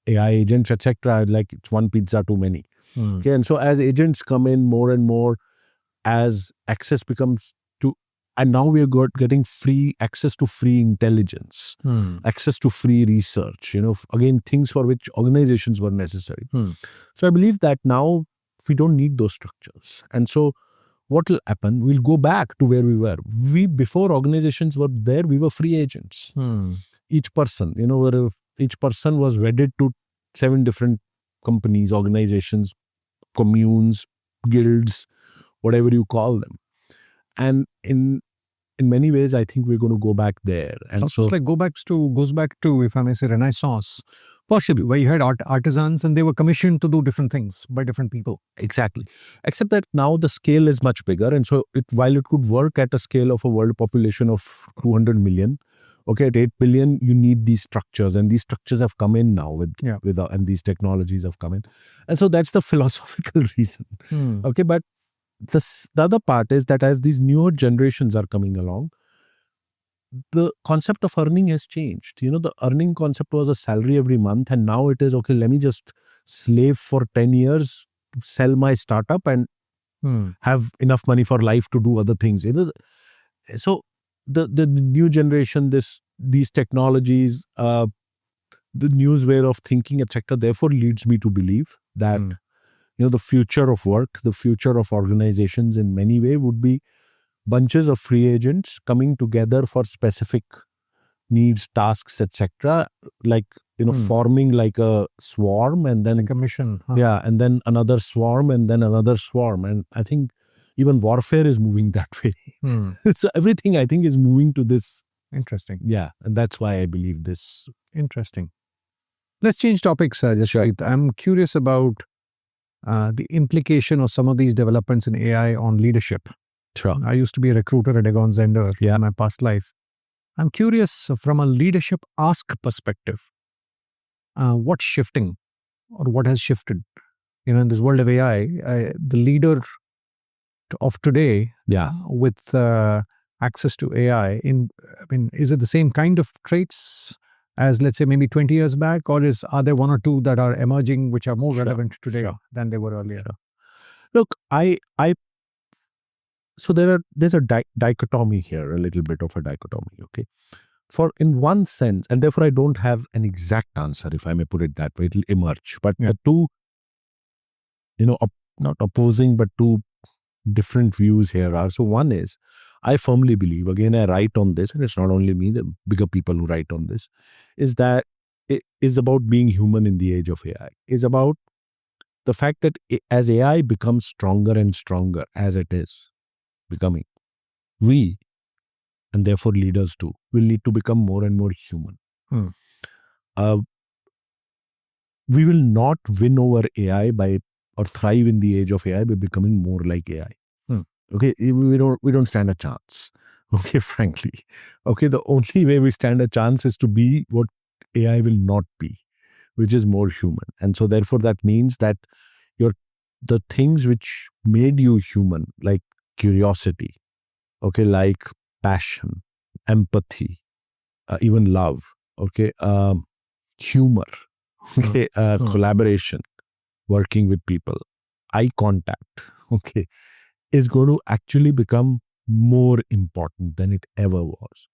AI agents, etc., like it's 1 pizza too many. Okay. And so as agents come in more and more, as access becomes to, and now we are getting free access to free intelligence, access to free research, again, things for which organizations were necessary. So I believe that now we don't need those structures. And so what will happen? We'll go back to where we were. Before organizations were there, we were free agents. Each person, each person was wedded to 7 different companies, organizations, communes, guilds, whatever you call them. And in many ways, I think we're going to go back there. And so it's like goes back to, if I may say, Renaissance, possibly, where you had artisans and they were commissioned to do different things by different people. Exactly. Except that now the scale is much bigger. And so while it could work at a scale of a world population of 200 million, okay, at 8 billion, you need these structures. And these structures have come in now and these technologies have come in. And so that's the philosophical reason. Okay, but the other part is that as these newer generations are coming along, the concept of earning has changed. The earning concept was a salary every month, and now it is, okay, let me just slave for 10 years, sell my startup and have enough money for life to do other things. So the new generation, these technologies, the new way of thinking, etc., therefore leads me to believe that the future of work, the future of organizations in many ways would be bunches of free agents coming together for specific needs, tasks, etc., like forming like a swarm, and then like a mission. And then another swarm, and then another swarm. And I think even warfare is moving that way. So everything, I think, is moving to this. Interesting. Yeah, and that's why I believe this. Interesting. Let's change topics, Jaspreet. I'm curious about the implication of some of these developments in AI on leadership. Sure. I used to be a recruiter at Aegon Zender in my past life. I'm curious from a leadership ask perspective, what's shifting or what has shifted? In this world of AI, the leader of today with access to AI, is it the same kind of traits as, let's say, maybe 20 years back, or are there 1 or 2 that are emerging which are more relevant today than they were earlier? Look, so there's a dichotomy here, a little bit of a dichotomy, okay? For in one sense, and therefore I don't have an exact answer, if I may put it that way, it'll emerge. But the two, not opposing, but 2 different views here are. So one is, I firmly believe, again, I write on this, and it's not only me, the bigger people who write on this, is that it is about being human in the age of AI. It's about the fact that as AI becomes stronger and stronger, as it is becoming, we, and therefore leaders too, will need to become more and more human. We will not win over AI or thrive in the age of AI by becoming more like AI. Okay, we don't stand a chance. Okay, frankly. Okay, the only way we stand a chance is to be what AI will not be, which is more human. And so therefore that means that the things which made you human, like curiosity, okay, like passion, empathy, even love, okay, humor, okay, collaboration, working with people, eye contact, okay, is going to actually become more important than it ever was.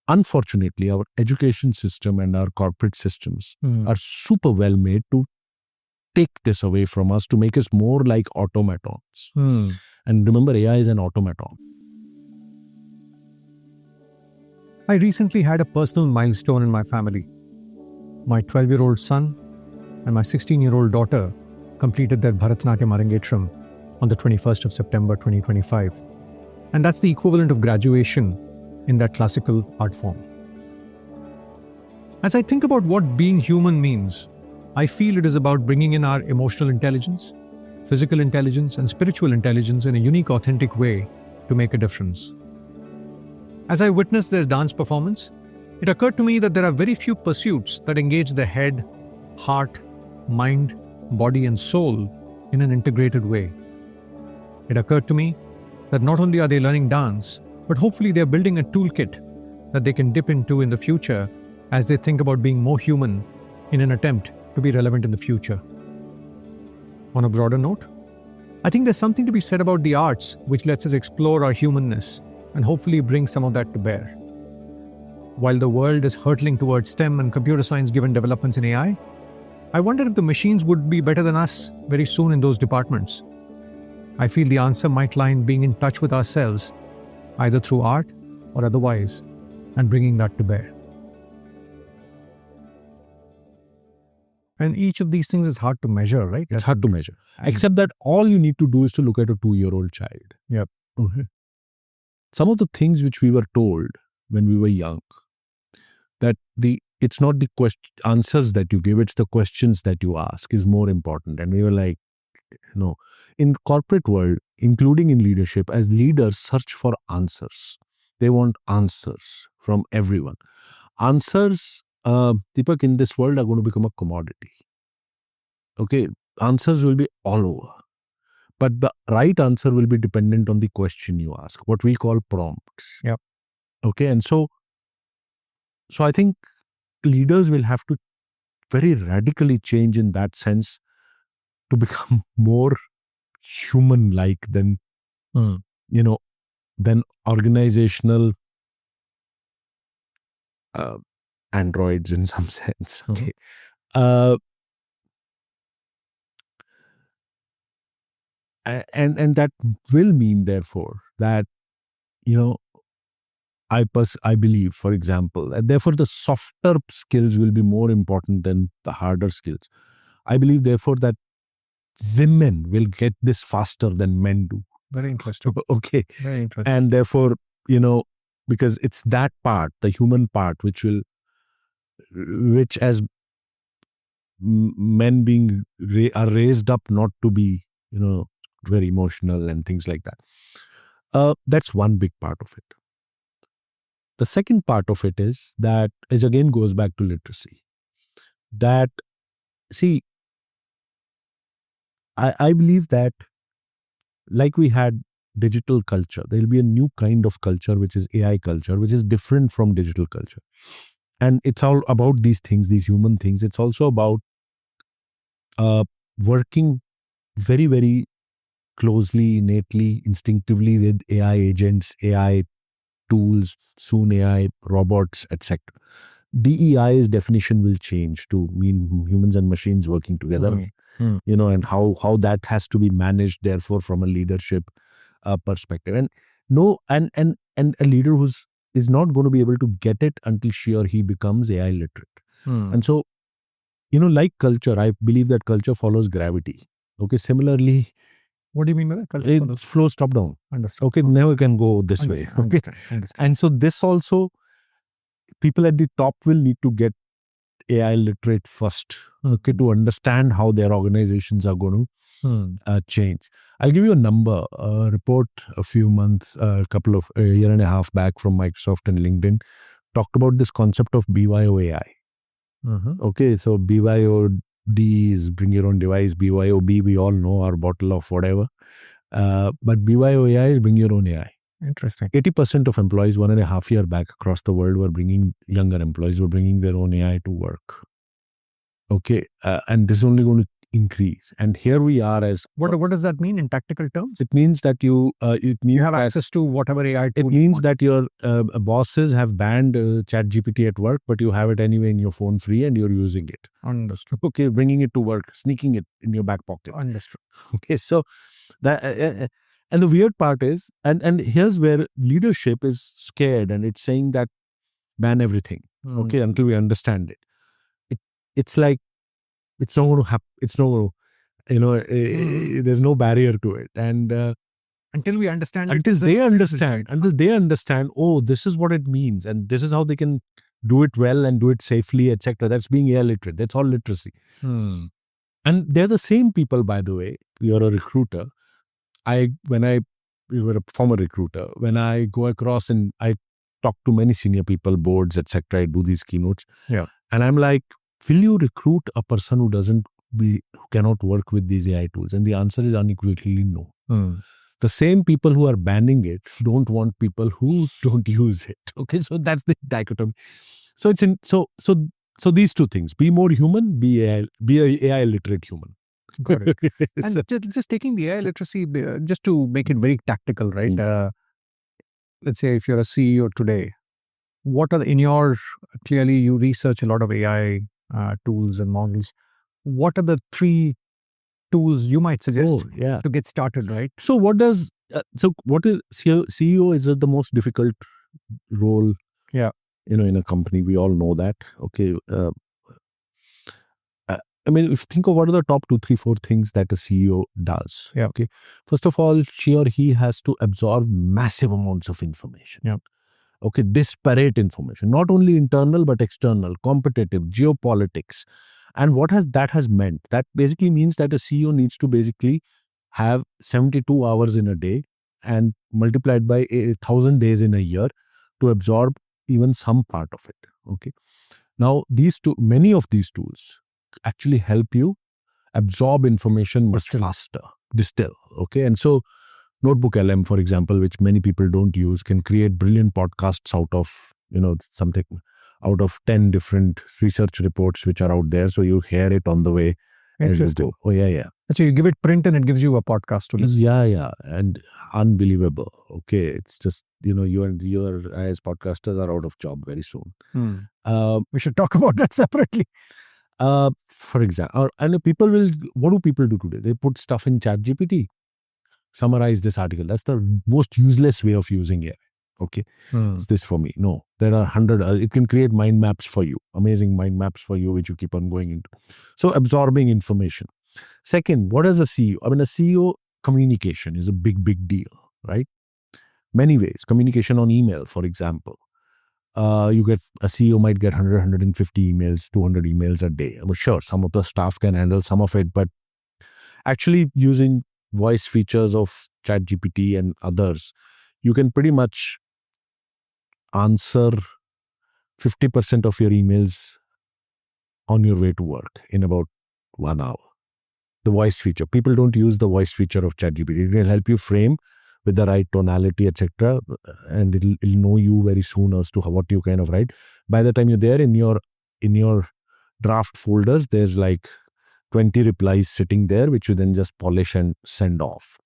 Unfortunately, our education system and our corporate systems are super well made to take this away from us, to make us more like automatons. And remember, AI is an automaton. I recently had a personal milestone in my family. My 12-year-old son and my 16-year-old daughter completed their Bharatanatyam Arangetram on the 21st of September 2025. And that's the equivalent of graduation in that classical art form. As I think about what being human means, I feel it is about bringing in our emotional intelligence, physical intelligence, and spiritual intelligence in a unique, authentic way to make a difference. As I witnessed their dance performance, it occurred to me that there are very few pursuits that engage the head, heart, mind, body, and soul in an integrated way. It occurred to me that not only are they learning dance, but hopefully they're building a toolkit that they can dip into in the future as they think about being more human in an attempt to be relevant in the future. On a broader note, I think there's something to be said about the arts which lets us explore our humanness and hopefully bring some of that to bear. While the world is hurtling towards STEM and computer science-given developments in AI, I wonder if the machines would be better than us very soon in those departments. I feel the answer might lie in being in touch with ourselves, either through art or otherwise, and bringing that to bear. And each of these things is hard to measure, right? It's hard to measure. Except that all you need to do is to look at a 2-year-old child. Yep. Okay. Some of the things which we were told when we were young, that it's not the answers that you give, it's the questions that you ask is more important. And we were like, no. In the corporate world, including in leadership, as leaders search for answers. They want answers from everyone. Answers, Deepak, in this world are going to become a commodity. Okay, answers will be all over. But the right answer will be dependent on the question you ask, what we call prompts. Yep. Okay, and so I think leaders will have to very radically change in that sense to become more human-like than, than organizational androids in some sense. Okay. And that will mean, therefore, that, I believe, for example, and therefore the softer skills will be more important than the harder skills. I believe, therefore, that women will get this faster than men do. Very interesting. Okay. Very interesting. And therefore, because it's that part, the human part, which as men are raised up not to be, very emotional and things like that. That's one big part of it. The second part of it is that, is again goes back to literacy. That, see, I believe that like we had digital culture, there will be a new kind of culture, which is AI culture, which is different from digital culture. And it's all about these things, these human things. It's also about working very, very closely, innately, instinctively with AI agents, AI tools, soon AI robots, etc. DEI's definition will change to mean humans and machines working together, and how that has to be managed, therefore, from a leadership perspective. And a leader is not going to be able to get it until she or he becomes AI literate. And so, like culture, I believe that culture follows gravity. Okay, similarly, what do you mean by that? Culture it flows top down. Understood. Okay, never can go this way. Okay, and so this also, people at the top will need to get AI literate first, okay, to understand how their organizations are going to change. I'll give you a number. A report a year and a half back from Microsoft and LinkedIn talked about this concept of BYO AI. Okay, so BYOD is bring your own device. BYOB, we all know, our bottle of whatever. But BYO AI is bring your own AI. Interesting. 80% of employees 1.5 years back across the world younger employees were bringing their own AI to work. Okay, and this is only going to increase. And here we are as... What does that mean in tactical terms? It means that you have access to whatever AI tool. It means that your bosses have banned ChatGPT at work, but you have it anyway in your phone free and you're using it. Understood. Okay, bringing it to work, sneaking it in your back pocket. Understood. Okay, so that... and the weird part is, and here's where leadership is scared and it's saying that ban everything, okay, until we understand it. It's like, it's not going to happen. It's not going to, there's no barrier to it. And until we understand until they understand, oh, this is what it means. And this is how they can do it well and do it safely, etc. That's being AI literate. That's all literacy. And they're the same people, by the way. You're a recruiter. You were a former recruiter. When I go across and I talk to many senior people, boards, etc. I do these keynotes. Yeah. And I'm like, will you recruit a person who cannot work with these AI tools? And the answer is unequivocally no. The same people who are banning it don't want people who don't use it. Okay, so that's the dichotomy. So it's so these two things: be more human, be a AI literate human. Got it. And just taking the AI literacy, just to make it very tactical, right? Let's say if you're a CEO today, what are clearly you research a lot of AI tools and models. What are the 3 tools you might suggest to get started, right? So what is CEO is the most difficult role? Yeah. In a company, we all know that. Okay. I mean, if you think of what are the top 2, 3, 4 things that a CEO does. Yeah. Okay. First of all, she or he has to absorb massive amounts of information. Yeah. Okay. Disparate information, not only internal, but external, competitive, geopolitics. And what that has meant? That basically means that a CEO needs to basically have 72 hours in a day and multiplied by 1,000 days in a year to absorb even some part of it. Okay. Now, many of these tools actually help you absorb information much faster, distill. Okay. And so Notebook LM, for example, which many people don't use, can create brilliant podcasts out of, something out of 10 different research reports which are out there. So you hear it on the way. Interesting. Oh, yeah. So you give it print and it gives you a podcast to listen. Yeah. And unbelievable. Okay. It's just, you and your as podcasters are out of job very soon. We should talk about that separately. For example, and what do people do today? They put stuff in ChatGPT, summarize this article. That's the most useless way of using it. Okay. Is this for me? No, there are 100, it can create mind maps for you, amazing mind maps for you, which you keep on going into. So absorbing information. Second, what is a CEO? I mean, a CEO communication is a big deal, right? Many ways. Communication on email, for example. You get a CEO might get 100, 150 emails, 200 emails a day. I'm sure some of the staff can handle some of it, but actually using voice features of ChatGPT and others, you can pretty much answer 50% of your emails on your way to work in about 1 hour. The voice feature. People don't use the voice feature of ChatGPT. It will help you frame with the right tonality, etc. And it'll know you very soon as to what you kind of write. By the time you're there in your draft folders, there's like 20 replies sitting there, which you then just polish and send off.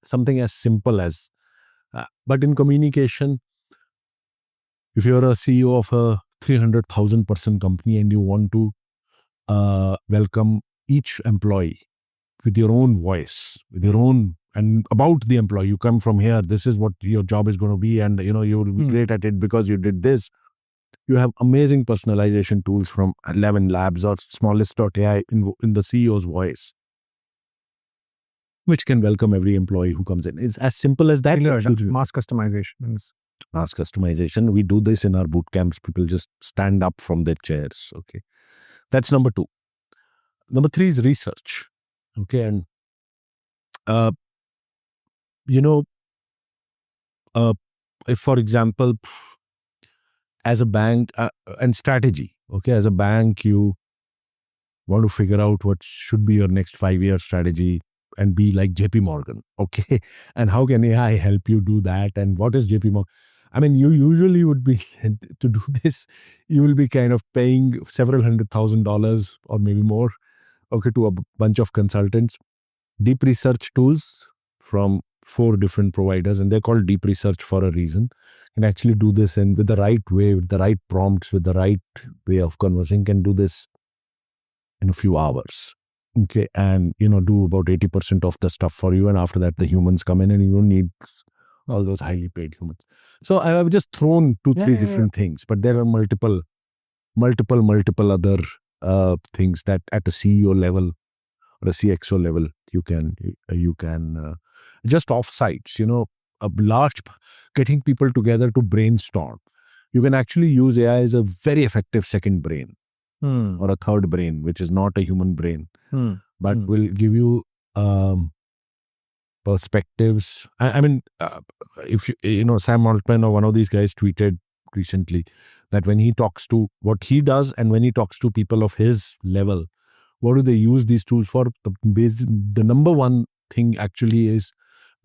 Something as simple as, but in communication, if you're a CEO of a 300,000 person company and you want to welcome each employee with your own voice, with your own, and about the employee, you come from here, this is what your job is going to be, and you will be great at it because you did this. You have amazing personalization tools from 11 Labs or smallest.ai in the CEO's voice, which can welcome every employee who comes in. It's as simple as that. Mass customization. Mass customization. We do this in our boot camps. People just stand up from their chairs. Okay. That's number 2. Number 3 is research. Okay. And, if, for example, as a bank and strategy, okay, as a bank, you want to figure out what should be your next 5-year strategy and be like JP Morgan. Okay. And how can AI help you do that? And what is JP Morgan? I mean, you usually would be, to do this, you will be kind of paying several $100,000 or maybe more, okay, to a bunch of consultants. Deep research tools from 4 different providers, and they're called deep research for a reason, can actually do this, and with the right way, with the right prompts, with the right way of conversing, can do this in a few hours. Okay. And, do about 80% of the stuff for you. And after that, the humans come in and you don't need all those highly paid humans. So I have just thrown 2-3 different things, but there are multiple other things that at a CEO level or a CXO level, you can just offsites, a large, getting people together to brainstorm. You can actually use AI as a very effective second brain or a third brain, which is not a human brain, but will give you perspectives. I mean, if Sam Altman or one of these guys tweeted recently, that when he talks to what he does and when he talks to people of his level, what do they use these tools for? The number one thing actually is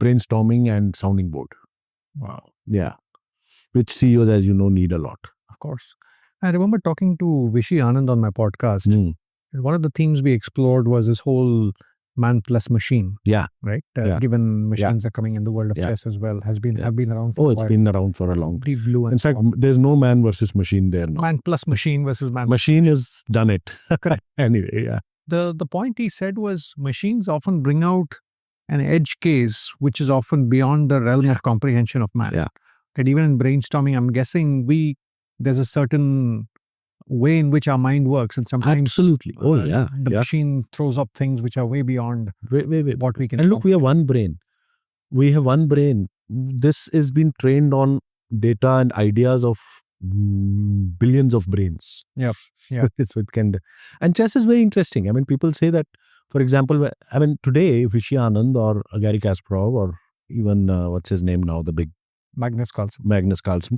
brainstorming and sounding board. Wow. Yeah. Which CEOs, as you know, need a lot. Of course. I remember talking to Vishy Anand on my podcast. And one of the themes we explored was this whole man plus machine. Yeah. Right? Yeah. Given machines are coming in the world of chess as well, have been around for a while. It's been around for a long time. Deep blue and in fact, there's no man versus machine there now. man plus machine versus man. Machine has done it. Correct. Anyway, yeah. The point he said was machines often bring out an edge case which is often beyond the realm of comprehension of man. Yeah. And even in brainstorming, I'm guessing there's a certain way in which our mind works, and sometimes Absolutely. The machine throws up things which are way beyond what we can. And look, we have one brain. We have one brain. This has been trained on data and ideas of billions of brains. Yeah. So it can, and chess is very interesting. I mean, people say that, for example, I mean, today, Vishy Anand or Gary Kasparov or even, what's his name now, the big Magnus Carlsen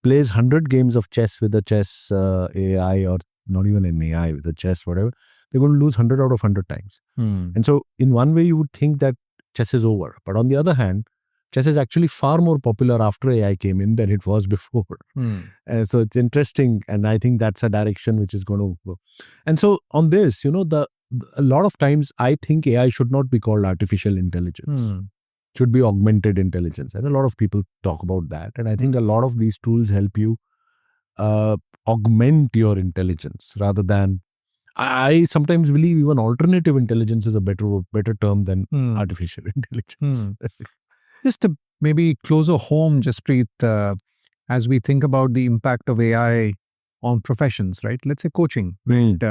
plays 100 games of chess with a chess AI, or not even an AI, with a chess, whatever, they're going to lose 100 out of 100 times. And so in one way, you would think that chess is over. But on the other hand, chess is actually far more popular after AI came in than it was before. So it's interesting. And I think that's a direction which is going to go. And so on this, a lot of times I think AI should not be called artificial intelligence. Should be augmented intelligence. And a lot of people talk about that. And I think a lot of these tools help you augment your intelligence rather than, I sometimes believe even alternative intelligence is a better term than artificial intelligence. Just to maybe closer home, Jaspreet, as we think about the impact of AI on professions, right? Let's say coaching. Right?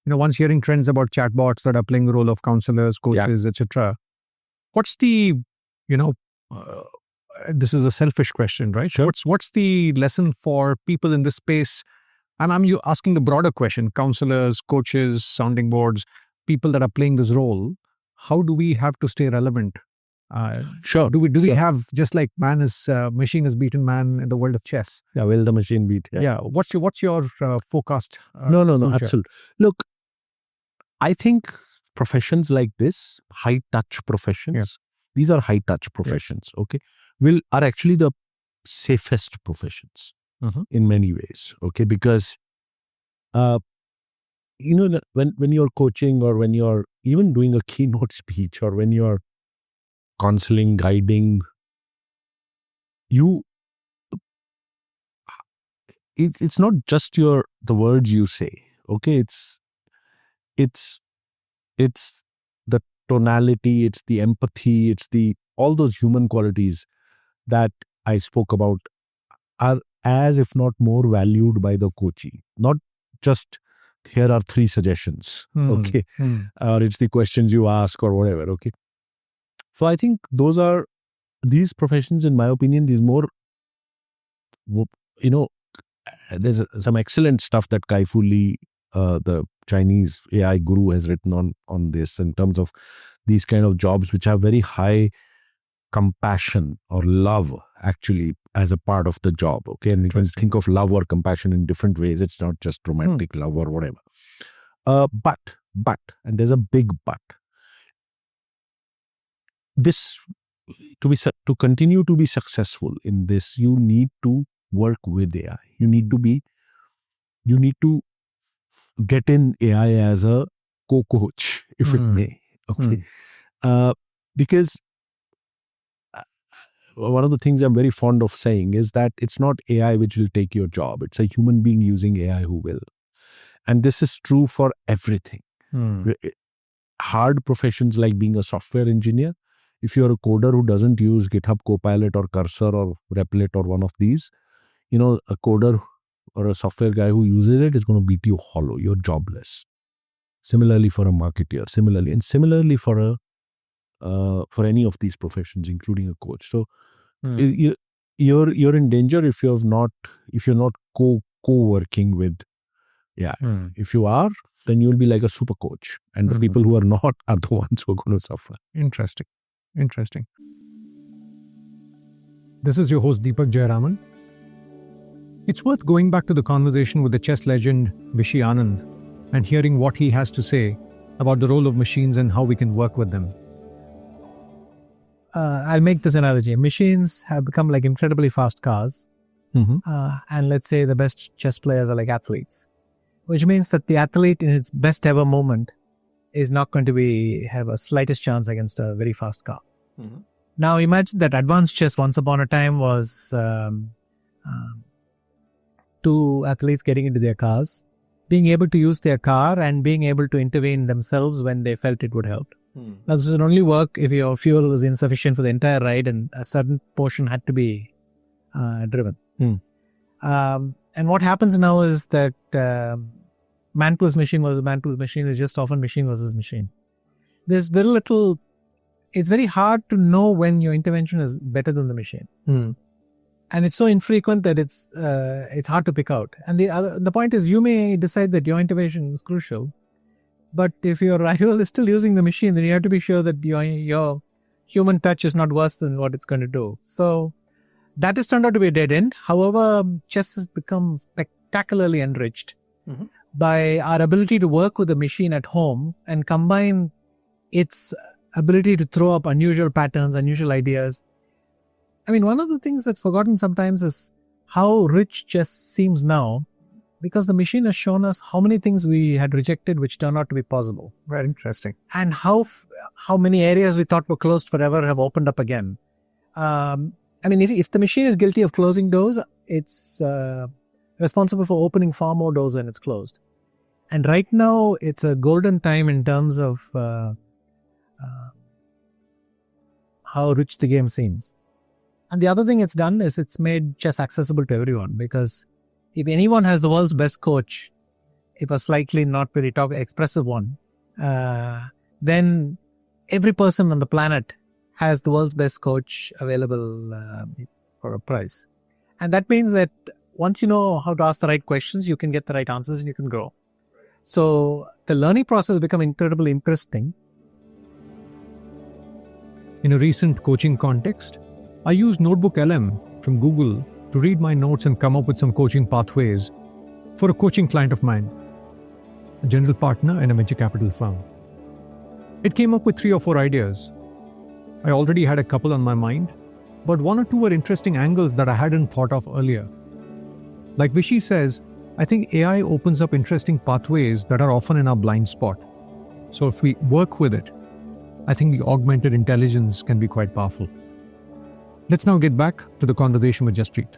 Once hearing trends about chatbots that are playing the role of counselors, coaches, etc. What's the, this is a selfish question, right? Sure. What's the lesson for people in this space? And I'm asking the broader question, counselors, coaches, sounding boards, people that are playing this role. How do we have to stay relevant? Sure. Do we have, just like machine has beaten man in the world of chess? Yeah, will the machine beat? Yeah. What's your forecast? No, absolutely. Look, I think professions like this, high touch professions, these are high touch professions, okay, are actually the safest professions in many ways, okay, because when you're coaching or when you're even doing a keynote speech or when you're counseling, guiding, it's not just the words you say, okay, it's the tonality, it's the empathy, it's all those human qualities that I spoke about are as if not more valued by the coachee. Not just, here are 3 suggestions, okay, or it's the questions you ask or whatever, okay. So I think these professions, in my opinion, these more, there's some excellent stuff that Kai-Fu Lee, the Chinese AI guru, has written on this in terms of these kind of jobs which have very high compassion or love actually as a part of the job. Okay. And you can think of love or compassion in different ways. It's not just romantic love or whatever. But, and there's a big but. This, to continue to be successful in this, you need to work with AI. You need to get in AI as a co-coach, if it may. Okay. Because one of the things I'm very fond of saying is that it's not AI which will take your job. It's a human being using AI who will. And this is true for everything. Hard professions like being a software engineer, if you're a coder who doesn't use GitHub Copilot or Cursor or Replit or one of these, a coder or a software guy who uses it is going to beat you hollow. You're jobless. Similarly for a marketer, similarly for any of these professions, including a coach. So you're in danger if you're not co-working with. Yeah. If you are, then you'll be like a super coach, and the people who are not are the ones who are going to suffer. Interesting. This is your host Deepak Jayaraman. It's worth going back to the conversation with the chess legend Vishy Anand and hearing what he has to say about the role of machines and how we can work with them. I'll make this analogy. Machines have become like incredibly fast cars. And let's say the best chess players are like athletes, which means that the athlete in its best ever moment is not going to have a slightest chance against a very fast car. Now imagine that advanced chess once upon a time was two athletes getting into their cars, being able to use their car and being able to intervene themselves when they felt it would help. Now this would only work if your fuel was insufficient for the entire ride and a certain portion had to be driven. And what happens now is that man plus machine versus man plus machine is just often machine versus machine. There's very little, it's very hard to know when your intervention is better than the machine. And it's so infrequent that it's hard to pick out. And the point is, you may decide that your intervention is crucial, but if your rival is still using the machine, then you have to be sure that your human touch is not worse than what it's going to do. So that has turned out to be a dead end. However, chess has become spectacularly enriched by our ability to work with the machine at home and combine its ability to throw up unusual patterns, unusual ideas. I mean, one of the things that's forgotten sometimes is how rich chess seems now, because the machine has shown us how many things we had rejected which turned out to be possible. Very interesting. And how many areas we thought were closed forever have opened up again. I mean, if the machine is guilty of closing doors, it's responsible for opening far more doors than it's closed. And right now, it's a golden time in terms of how rich the game seems. And the other thing it's done is it's made chess accessible to everyone, because if anyone has the world's best coach, if a slightly not very expressive one, then every person on the planet has the world's best coach available for a price. And that means that once you know how to ask the right questions, you can get the right answers and you can grow. So the learning process has become incredibly interesting. In a recent coaching context, I used Notebook LM from Google to read my notes and come up with some coaching pathways for a coaching client of mine, a general partner in a venture capital firm. It came up with 3 or 4 ideas. I already had a couple on my mind, but 1 or 2 were interesting angles that I hadn't thought of earlier. Like Vishy says, I think AI opens up interesting pathways that are often in our blind spot. So if we work with it, I think the augmented intelligence can be quite powerful. Let's now get back to the conversation with Jaspreet.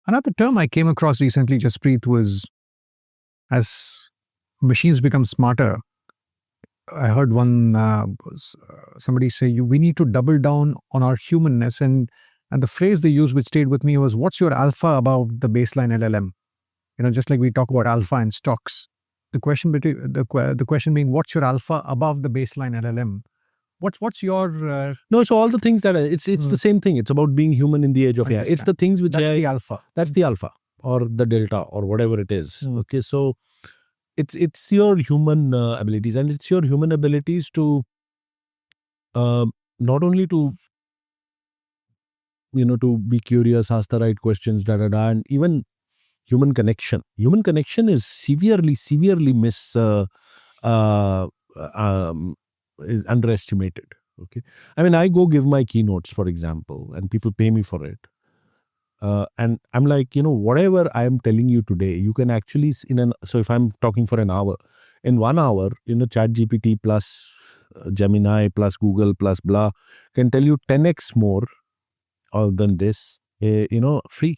Another term I came across recently, Jaspreet, was as machines become smarter. I heard somebody say, we need to double down on our humanness. And the phrase they used which stayed with me was, what's your alpha above the baseline LLM? Just like we talk about alpha in stocks. The question being, what's your alpha above the baseline LLM? What's your... No, so all the things that it's the same thing. It's about being human in the age of AI. It's the things which That's AI, the alpha. That's the alpha or the delta or whatever it is. Okay, so it's your human abilities, and it's your human abilities to not only to to be curious, ask the right questions, and even human connection. Human connection is severely is underestimated. Okay, I mean, I go give my keynotes, for example, and people pay me for it. And I'm like, whatever I am telling you today, you can actually, so if I'm talking for an hour, in 1 hour, ChatGPT plus Gemini plus Google plus blah can tell you 10x more than this, free.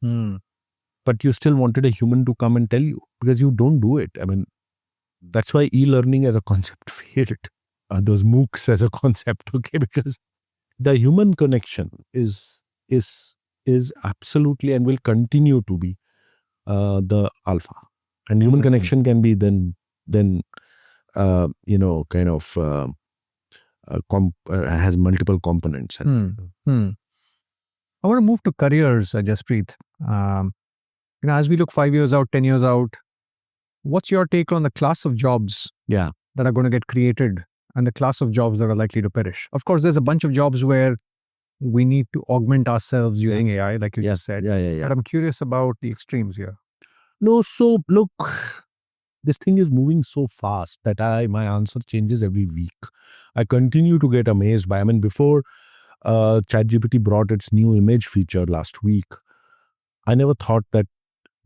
But you still wanted a human to come and tell you, because you don't do it. I mean, that's why e-learning as a concept failed. Those MOOCs as a concept, okay, because the human connection is absolutely and will continue to be the alpha, and human connection can be then has multiple components. I want to move to careers, Jaspreet. As we look 5 years out, 10 years out, what's your take on the class of jobs that are going to get created and the class of jobs that are likely to perish? Of course, there's a bunch of jobs where we need to augment ourselves using AI, like you just said. Yeah. But I'm curious about the extremes here. No, so look, this thing is moving so fast that my answer changes every week. I continue to get amazed by. I mean, before ChatGPT brought its new image feature last week, I never thought that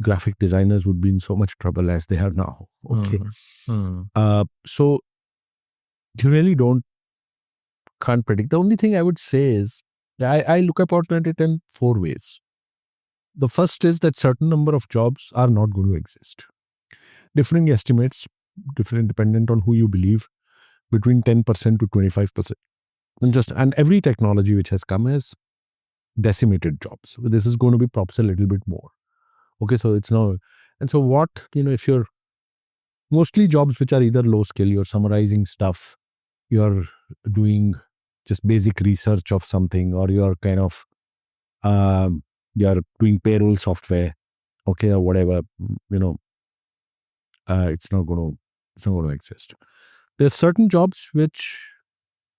graphic designers would be in so much trouble as they are now. Okay, so you really can't predict. The only thing I would say is I look upon it in 4 ways. The first is that certain number of jobs are not going to exist. Differing estimates, different dependent on who you believe, between 10% to 25%. And every technology which has come has decimated jobs. This is going to be perhaps a little bit more. Okay, so it's now, and so what, if you're mostly jobs which are either low skill, you're summarizing stuff, you're doing just basic research of something, or you're kind of, you're doing payroll software, okay, or whatever, it's not going to exist. There's certain jobs which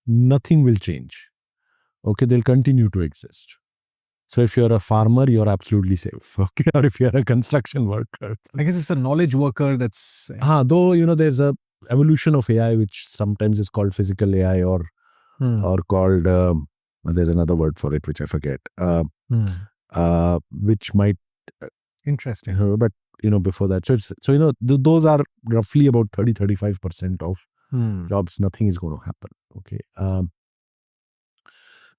nothing will change. Okay, they'll continue to exist. So if you're a farmer, you're absolutely safe. Okay, or if you're a construction worker, I guess it's a knowledge worker that's. Though there's a evolution of AI which sometimes is called physical AI or called there's another word for it which I forget. Which might interesting, but before that, so those are roughly about 30-35% of jobs. Nothing is going to happen. Okay.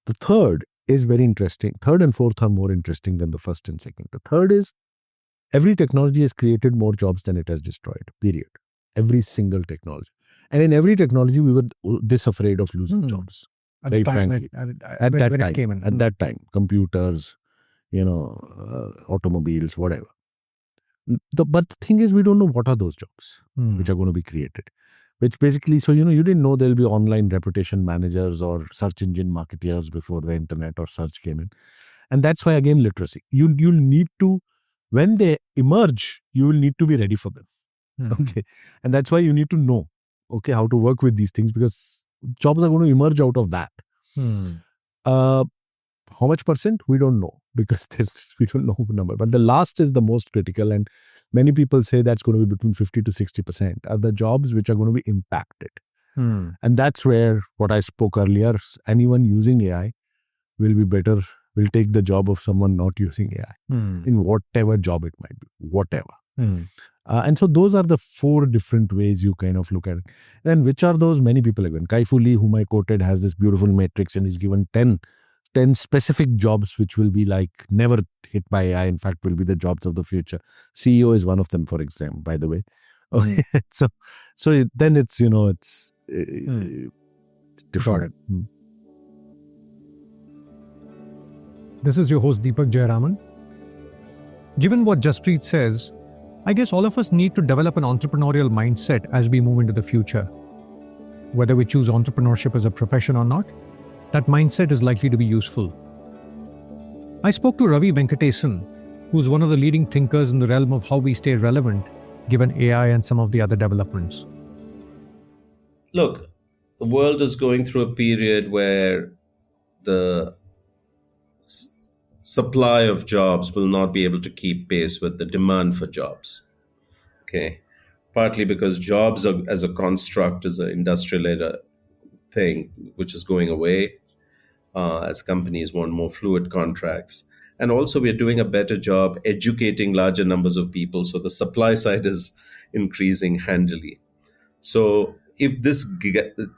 The third is very interesting. Third and fourth are more interesting than the first and second. The third is every technology has created more jobs than it has destroyed. Period. Every single technology, and in every technology we were this afraid of losing jobs. At very the time frankly, at that time, at that time, computers, automobiles, whatever. But the thing is, we don't know what are those jobs which are going to be created. Which basically, so you didn't know there'll be online reputation managers or search engine marketeers before the internet or search came in, and that's why again literacy. You'll need to, when they emerge, you will need to be ready for them. Okay, and that's why you need to know, okay, how to work with these things, because jobs are going to emerge out of that. How much percent? We don't know, because we don't know the number. But the last is the most critical, and many people say that's going to be between 50 to 60% are the jobs which are going to be impacted. And that's where what I spoke earlier, anyone using AI will take the job of someone not using AI in whatever job it might be, whatever. And so those are the 4 different ways you kind of look at it. And which are those? Many people have given. Kai-Fu Lee, whom I quoted, has this beautiful matrix, and he's given 10 specific jobs which will be like never hit by AI, in fact will be the jobs of the future. CEO is one of them, for example, by the way. Okay. So then it's it's different. This is your host Deepak Jayaraman. Given what Jaspreet says, I guess all of us need to develop an entrepreneurial mindset as we move into the future. Whether we choose entrepreneurship as a profession or not, that mindset is likely to be useful. I spoke to Ravi Venkatesan, who's one of the leading thinkers in the realm of how we stay relevant given AI and some of the other developments. Look, the world is going through a period where the supply of jobs will not be able to keep pace with the demand for jobs. Okay. Partly because jobs as a construct is an industrial thing which is going away as companies want more fluid contracts. And also we're doing a better job educating larger numbers of people. So the supply side is increasing handily. So if this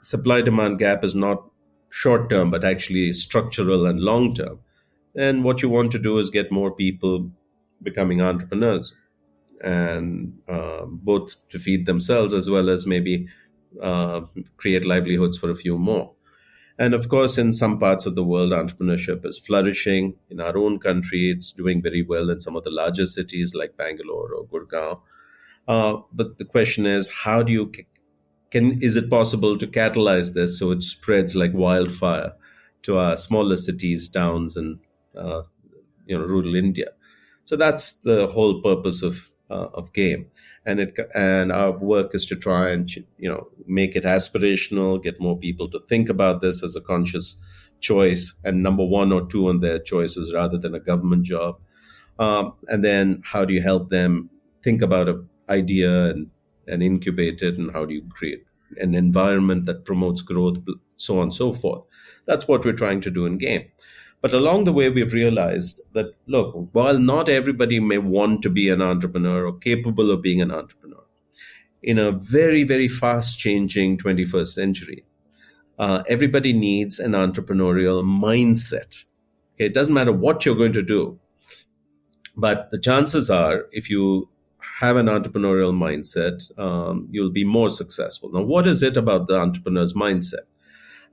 supply-demand gap is not short-term, but actually structural and long-term, then what you want to do is get more people becoming entrepreneurs, and both to feed themselves as well as maybe create livelihoods for a few more. And of course, in some parts of the world, entrepreneurship is flourishing. In our own country, it's doing very well in some of the larger cities like Bangalore or Gurgaon. But the question is, how do you is it possible to catalyze this so it spreads like wildfire to our smaller cities, towns, and rural India? So that's the whole purpose of game. and our work is to try and make it aspirational, get more people to think about this as a conscious choice and number one or two on their choices rather than a government job. And then how do you help them think about an idea and incubate it, and how do you create an environment that promotes growth, so on and so forth. That's what we're trying to do in game. But along the way, we've realized that, look, while not everybody may want to be an entrepreneur or capable of being an entrepreneur, in a very, very fast-changing 21st century, everybody needs an entrepreneurial mindset. Okay, it doesn't matter what you're going to do, but the chances are, if you have an entrepreneurial mindset, you'll be more successful. Now, what is it about the entrepreneur's mindset?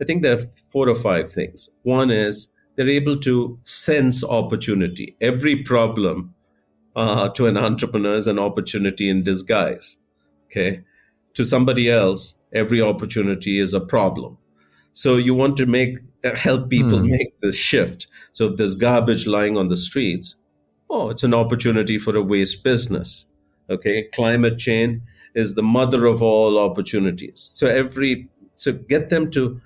I think there are 4 or 5 things. One is they're able to sense opportunity. Every problem to an entrepreneur is an opportunity in disguise. Okay, to somebody else, every opportunity is a problem. So you want to help people make the shift. So if there's garbage lying on the streets, it's an opportunity for a waste business. Okay, climate change is the mother of all opportunities. So get them to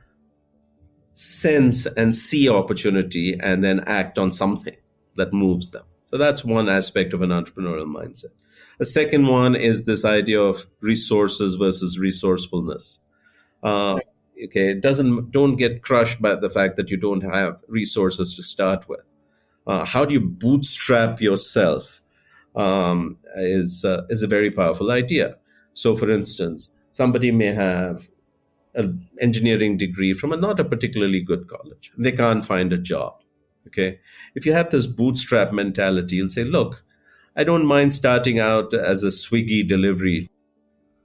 sense and see opportunity and then act on something that moves them. So that's one aspect of an entrepreneurial mindset. The second one is this idea of resources versus resourcefulness. Okay, don't get crushed by the fact that you don't have resources to start with. How do you bootstrap yourself is a very powerful idea. So, for instance, somebody may have an engineering degree from not a particularly good college. They can't find a job. Okay, if you have this bootstrap mentality, you'll say, "Look, I don't mind starting out as a Swiggy delivery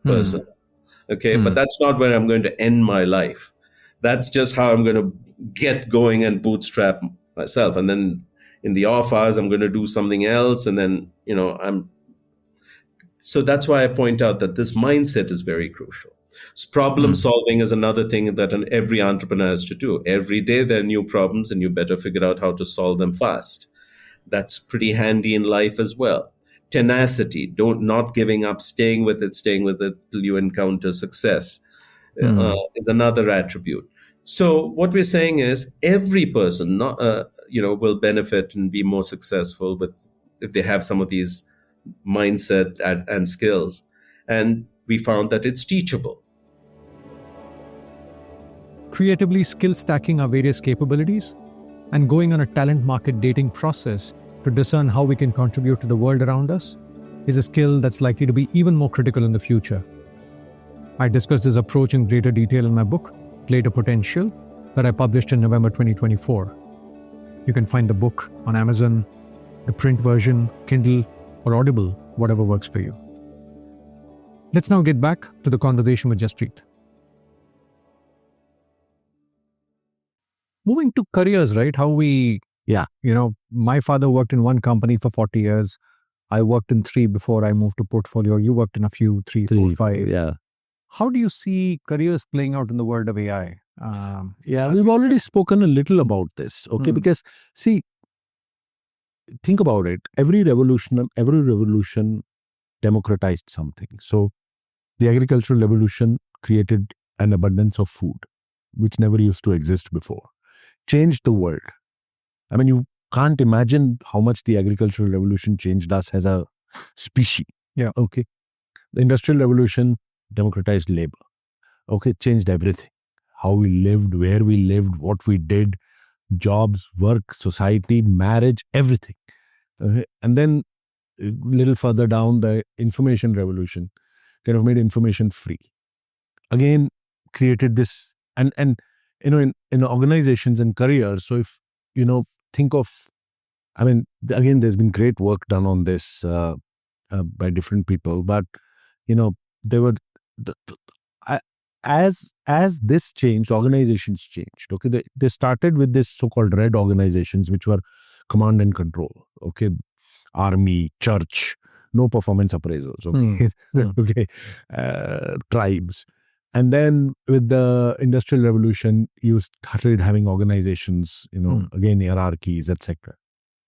person. Okay, but that's not where I'm going to end my life. That's just how I'm going to get going and bootstrap myself. And then in the off hours, I'm going to do something else. And then, so that's why I point out that this mindset is very crucial. So problem solving is another thing that every entrepreneur has to do. Every day there are new problems and you better figure out how to solve them fast. That's pretty handy in life as well. Tenacity, not giving up, staying with it till you encounter success is another attribute. So what we're saying is every person will benefit and be more successful if they have some of these mindset and skills. And we found that it's teachable. Creatively skill stacking our various capabilities and going on a talent market dating process to discern how we can contribute to the world around us is a skill that's likely to be even more critical in the future. I discuss this approach in greater detail in my book, Play to Potential, that I published in November 2024. You can find the book on Amazon, the print version, Kindle, or Audible, whatever works for you. Let's now get back to the conversation with Jaspreet. Moving to careers, right? My father worked in one company for 40 years. I worked in 3 before I moved to portfolio. You worked in a few, 3, 4, 5. Yeah. How do you see careers playing out in the world of AI? We've already spoken a little about this, okay? Because, see, think about it. Every revolution democratized something. So, the agricultural revolution created an abundance of food, which never used to exist before. Changed the world. I mean, you can't imagine how much the agricultural revolution changed us as a species. Yeah. Okay. The industrial revolution democratized labor. Okay. Changed everything. How we lived, where we lived, what we did, jobs, work, society, marriage, everything. Okay. And then a little further down, the information revolution kind of made information free. Again, created this and in organizations and careers. So if, think of, again, there's been great work done on this by different people, but, there were, as this changed, organizations changed. Okay. They started with this so-called red organizations, which were command and control. Okay. Army, church, no performance appraisals. Okay. Okay. Tribes. And then with the Industrial Revolution, you started having organizations, again, hierarchies, etc.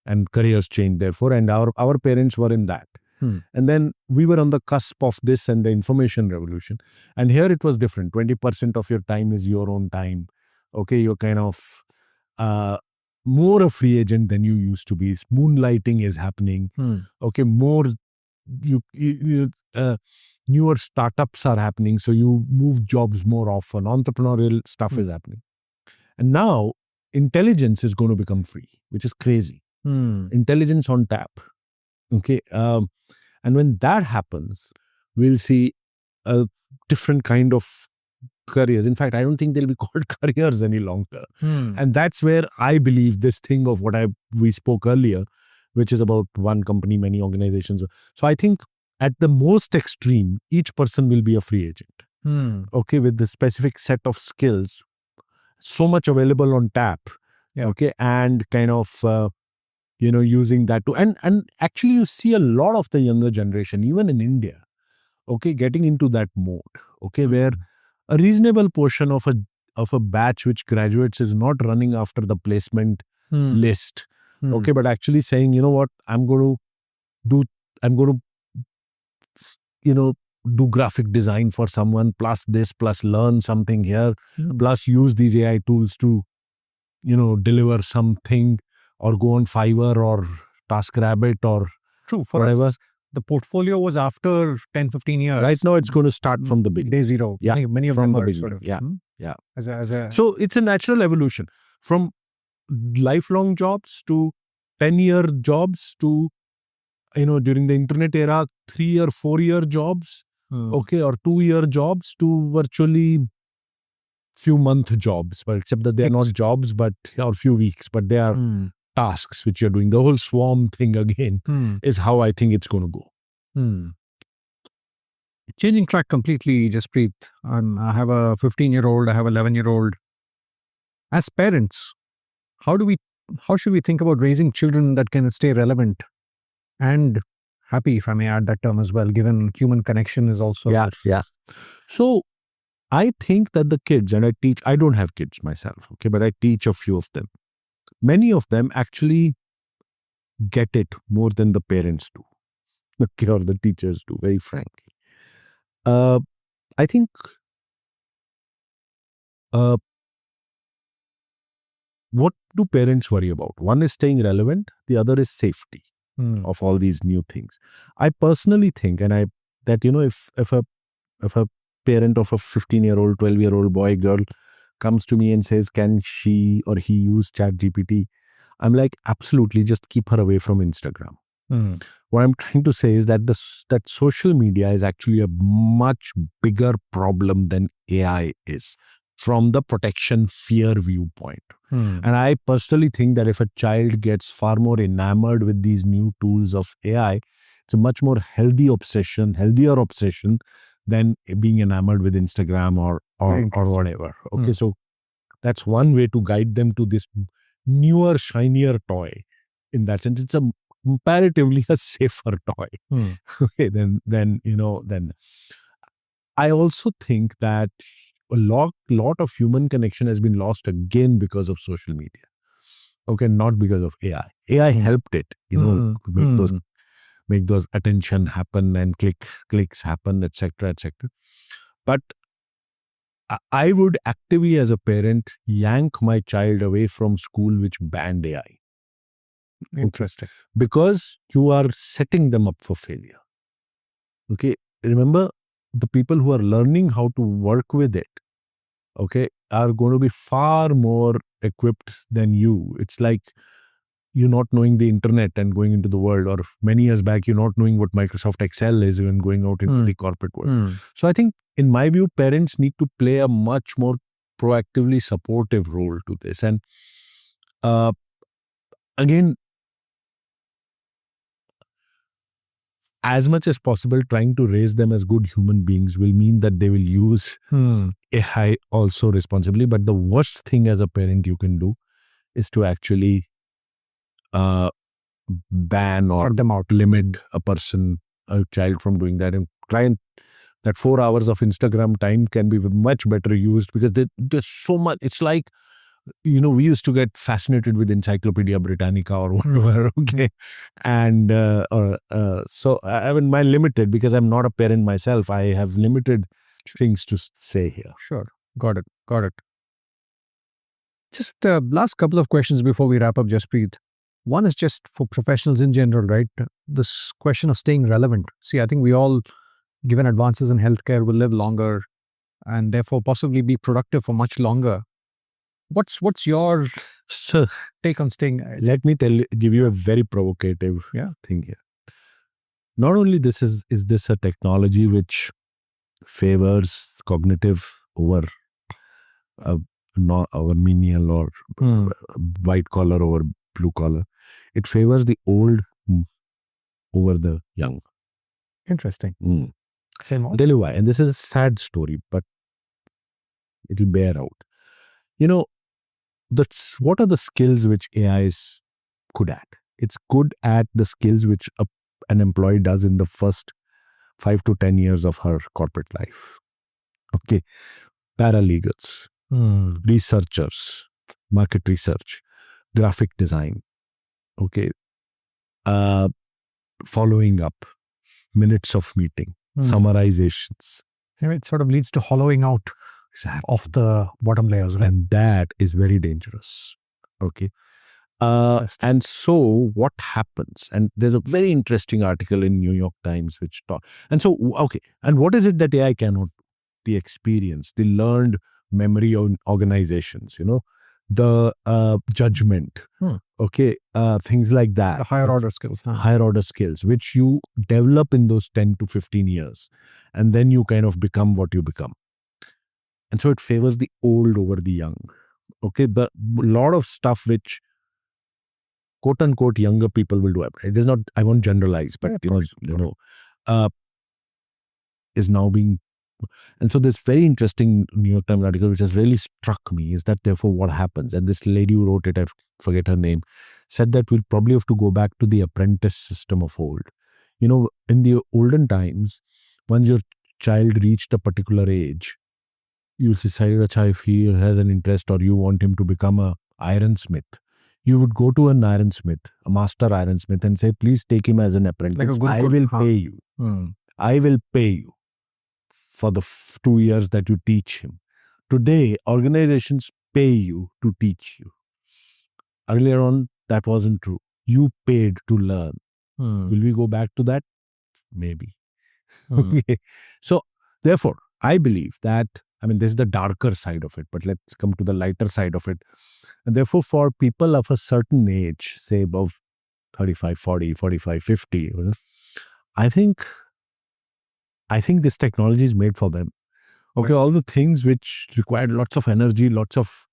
And careers changed, therefore. And our parents were in that. And then we were on the cusp of this and the information revolution. And here it was different. 20% of your time is your own time. Okay, you're kind of more a free agent than you used to be. Moonlighting is happening. Okay, more newer startups are happening. So you move jobs more often. Entrepreneurial stuff is happening. And now intelligence is going to become free, which is crazy. Intelligence on tap. Okay. And when that happens, we'll see a different kind of careers. In fact, I don't think they'll be called careers any longer. And that's where I believe this thing of what we spoke earlier, which is about one company, many organizations. So I think at the most extreme, each person will be a free agent. Okay, with the specific set of skills, so much available on tap. Okay, and kind of using that to and actually you see a lot of the younger generation, even in India, okay, getting into that mode. Okay, where a reasonable portion of a batch which graduates is not running after the placement list. Okay, but actually saying, you know what, I'm going to do graphic design for someone, plus this, plus learn something here, plus use these AI tools to, deliver something, or go on Fiverr or TaskRabbit or for whatever. Us, the portfolio was after 10, 15 years. Right now, it's going to start from the beginning. Day zero. Yeah, many of from them the are beginning. sort of. Yeah. So it's a natural evolution from lifelong jobs to 10-year jobs to, during the internet era, 3 or 4-year jobs, okay, or 2-year jobs to virtually few month jobs, but except that they are not jobs, but or few weeks, but they are tasks which you're doing. The whole swarm thing again is how I think it's going to go. Changing track completely, Jaspreet. I have a 15-year-old, I have an 11-year-old. As parents, how should we think about raising children that can stay relevant and happy, if I may add that term as well, given human connection is also... Yeah. So I think that the kids, and I don't have kids myself, okay, but I teach a few of them. Many of them actually get it more than the parents do, okay, or the teachers do, very frankly. I think what do parents worry about? One is staying relevant, the other is safety of all these new things. I personally think, and if a parent of a 15-year-old, 12-year-old boy, girl comes to me and says, can she or he use ChatGPT? I'm like, absolutely, just keep her away from Instagram. What I'm trying to say is that that social media is actually a much bigger problem than AI is from the protection fear viewpoint. And I personally think that if a child gets far more enamored with these new tools of AI, it's a much more healthier obsession than being enamored with Instagram or whatever. Okay, so that's one way to guide them to this newer, shinier toy. In that sense, it's comparatively a safer toy. Okay, then I also think that a lot of human connection has been lost again because of social media. Okay, not because of AI. AI helped it, make those attention happen and clicks happen, etc., etc. But I would actively, as a parent, yank my child away from school which banned AI. Interesting. Because you are setting them up for failure. Okay, remember, the people who are learning how to work with it, okay, are going to be far more equipped than you. It's like you not knowing the internet and going into the world, or many years back, you not knowing what Microsoft Excel is and going out into the corporate world. So I think, in my view, parents need to play a much more proactively supportive role to this. And again, as much as possible, trying to raise them as good human beings will mean that they will use AI also responsibly. But the worst thing as a parent you can do is to actually ban or limit a child from doing that, and try and that 4 hours of Instagram time can be much better used, because there's so much. It's like we used to get fascinated with Encyclopedia Britannica or whatever, okay? And so, I mean, my limited, because I'm not a parent myself, I have limited things to say here. Sure. Got it. Just last couple of questions before we wrap up, Jaspreet. One is just for professionals in general, right? This question of staying relevant. See, I think we all, given advances in healthcare, will live longer and therefore possibly be productive for much longer. What's your take on staying? Let me give you a very provocative thing here. Not only is this a technology which favors cognitive over our menial or white collar over blue collar, it favors the old over the young. Interesting. I'll tell you why. And this is a sad story, but it'll bear out. What are the skills which AI is good at? It's good at the skills which an employee does in the first 5 to 10 years of her corporate life. Okay. Paralegals, researchers, market research, graphic design, okay, following up, minutes of meeting, summarizations. It sort of leads to hollowing out of the bottom layers. Right? And that is very dangerous. Okay. And so what happens? And there's a very interesting article in New York Times which and so, okay. And what is it that AI cannot? The experience, the learned memory on organizations, the judgment, okay, things like that. The higher order skills. Higher order skills, which you develop in those 10 to 15 years. And then you kind of become what you become. And so it favors the old over the young. Okay, the lot of stuff which quote unquote younger people will do. It is not, I won't generalize, but is now being. And so this very interesting New York Times article, which has really struck me, is that therefore what happens, and this lady who wrote it, I forget her name, said that we'll probably have to go back to the apprentice system of old. In the olden times, once your child reached a particular age, you decided if he has an interest or you want him to become a ironsmith, you would go to an ironsmith, a master ironsmith, and say, please take him as an apprentice. I will pay you. I will pay you for the 2 years that you teach him. Today, organizations pay you to teach you. Earlier on, that wasn't true. You paid to learn. Will we go back to that? Maybe. Okay. So, therefore, I believe that, this is the darker side of it, but let's come to the lighter side of it. And therefore, for people of a certain age, say above 35, 40, 45, 50, I think this technology is made for them. Okay, all the things which required lots of energy, lots of,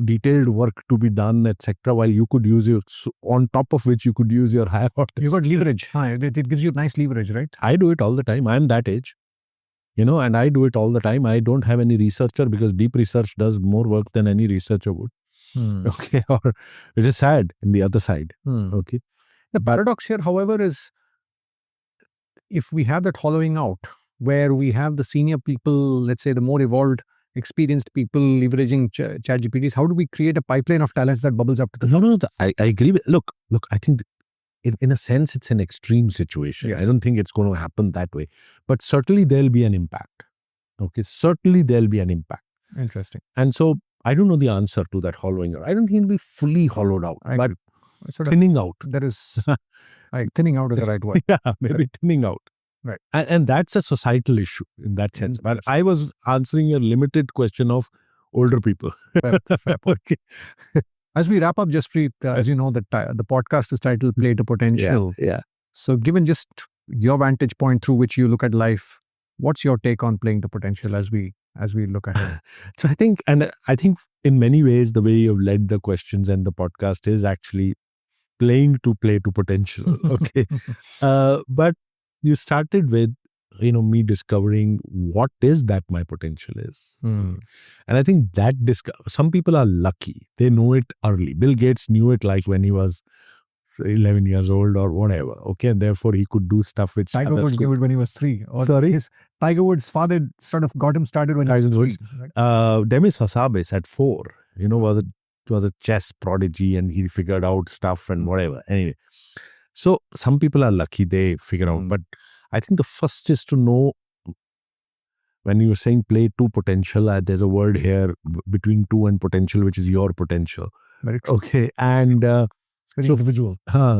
detailed work to be done, etc. While you could use on top of which you could use your higher order. You got leverage. It gives you nice leverage, right? I do it all the time. I'm that age, and I do it all the time. I don't have any researcher because deep research does more work than any researcher would. Okay, which is sad in the other side. Okay. The paradox here, however, is if we have that hollowing out, where we have the senior people, let's say the more evolved, experienced people leveraging ChatGPTs, how do we create a pipeline of talent that bubbles up to the top? No, I agree with, look, I think in a sense, it's an extreme situation. Yes. I don't think it's going to happen that way, but certainly there'll be an impact. Okay, certainly there'll be an impact. Interesting. And so I don't know the answer to that hollowing out. I don't think it'll be fully hollowed out, but thinning out. There is, thinning out is the right word. Yeah, maybe thinning out. Right. And that's a societal issue in that sense. But I was answering a limited question of older people. Okay. As we wrap up, Jaspreet, as you know, the podcast is titled Play to Potential. Yeah. So given just your vantage point through which you look at life, what's your take on playing to potential as we look ahead? So I think in many ways, the way you've led the questions and the podcast is actually playing to play to potential. Okay. But you started with, me discovering what is that my potential is. And I think that some people are lucky. They know it early. Bill Gates knew it like when he was 11 years old or whatever. Okay, and therefore he could do stuff which Tiger others Woods could. knew it when he was 3. Or Sorry? Tiger Woods' father sort of got him started when he was 3. Right? Demis Hassabis at 4, was a chess prodigy, and he figured out stuff and whatever. Anyway, so some people are lucky they figure out, but I think the first is to know, when you were saying play to potential, there's a word here between to and potential, which is your potential. Very true. Okay, and It's very individual.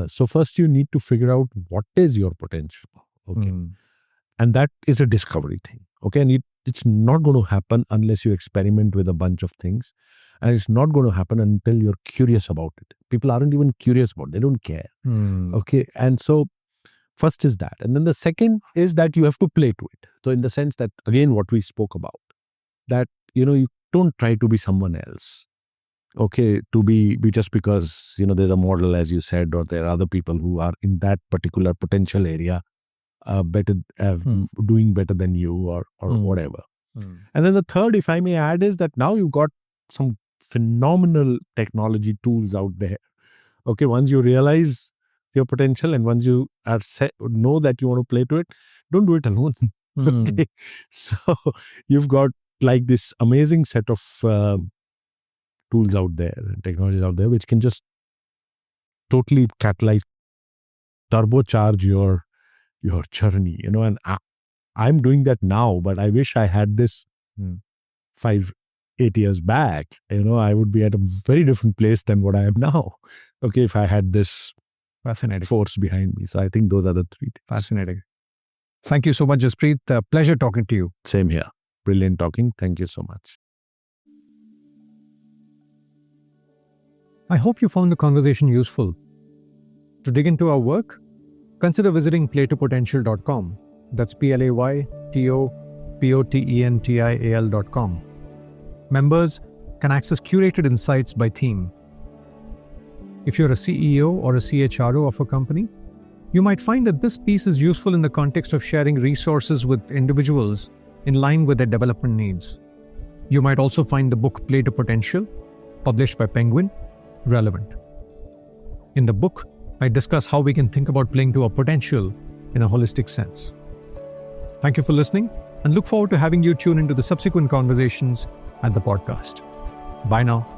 So first you need to figure out what is your potential. Okay, and that is a discovery thing. Okay, and it's not going to happen unless you experiment with a bunch of things, and it's not going to happen until you're curious about it. People aren't even curious about it; they don't care. Okay, and so first is that, and then the second is that you have to play to it. So in the sense that, again, what we spoke about, that you don't try to be someone else. Okay, to be just because there's a model, as you said, or there are other people who are in that particular potential area better, doing better than you, or whatever. And then the third, if I may add, is that now you've got some phenomenal technology tools out there. Okay, once you realize your potential and once you are know that you want to play to it, don't do it alone. Okay, so you've got like this amazing set of tools out there, technologies out there, which can just totally catalyze, turbocharge your journey, and I'm doing that now, but I wish I had this 5-8 years back. I would be at a very different place than what I am now. Okay, if I had this fascinating force behind me. So I think those are the 3 things. Fascinating. Thank you so much, Jaspreet. Pleasure talking to you. Same here. Brilliant talking. Thank you so much. I hope you found the conversation useful. To dig into our work, consider visiting playtopotential.com. That's playtopotential.com. Members can access curated insights by theme. If you're a CEO or a CHRO of a company, you might find that this piece is useful in the context of sharing resources with individuals in line with their development needs. You might also find the book Play to Potential, published by Penguin, relevant. In the book, I discuss how we can think about playing to our potential in a holistic sense. Thank you for listening, and look forward to having you tune into the subsequent conversations at the podcast. Bye now.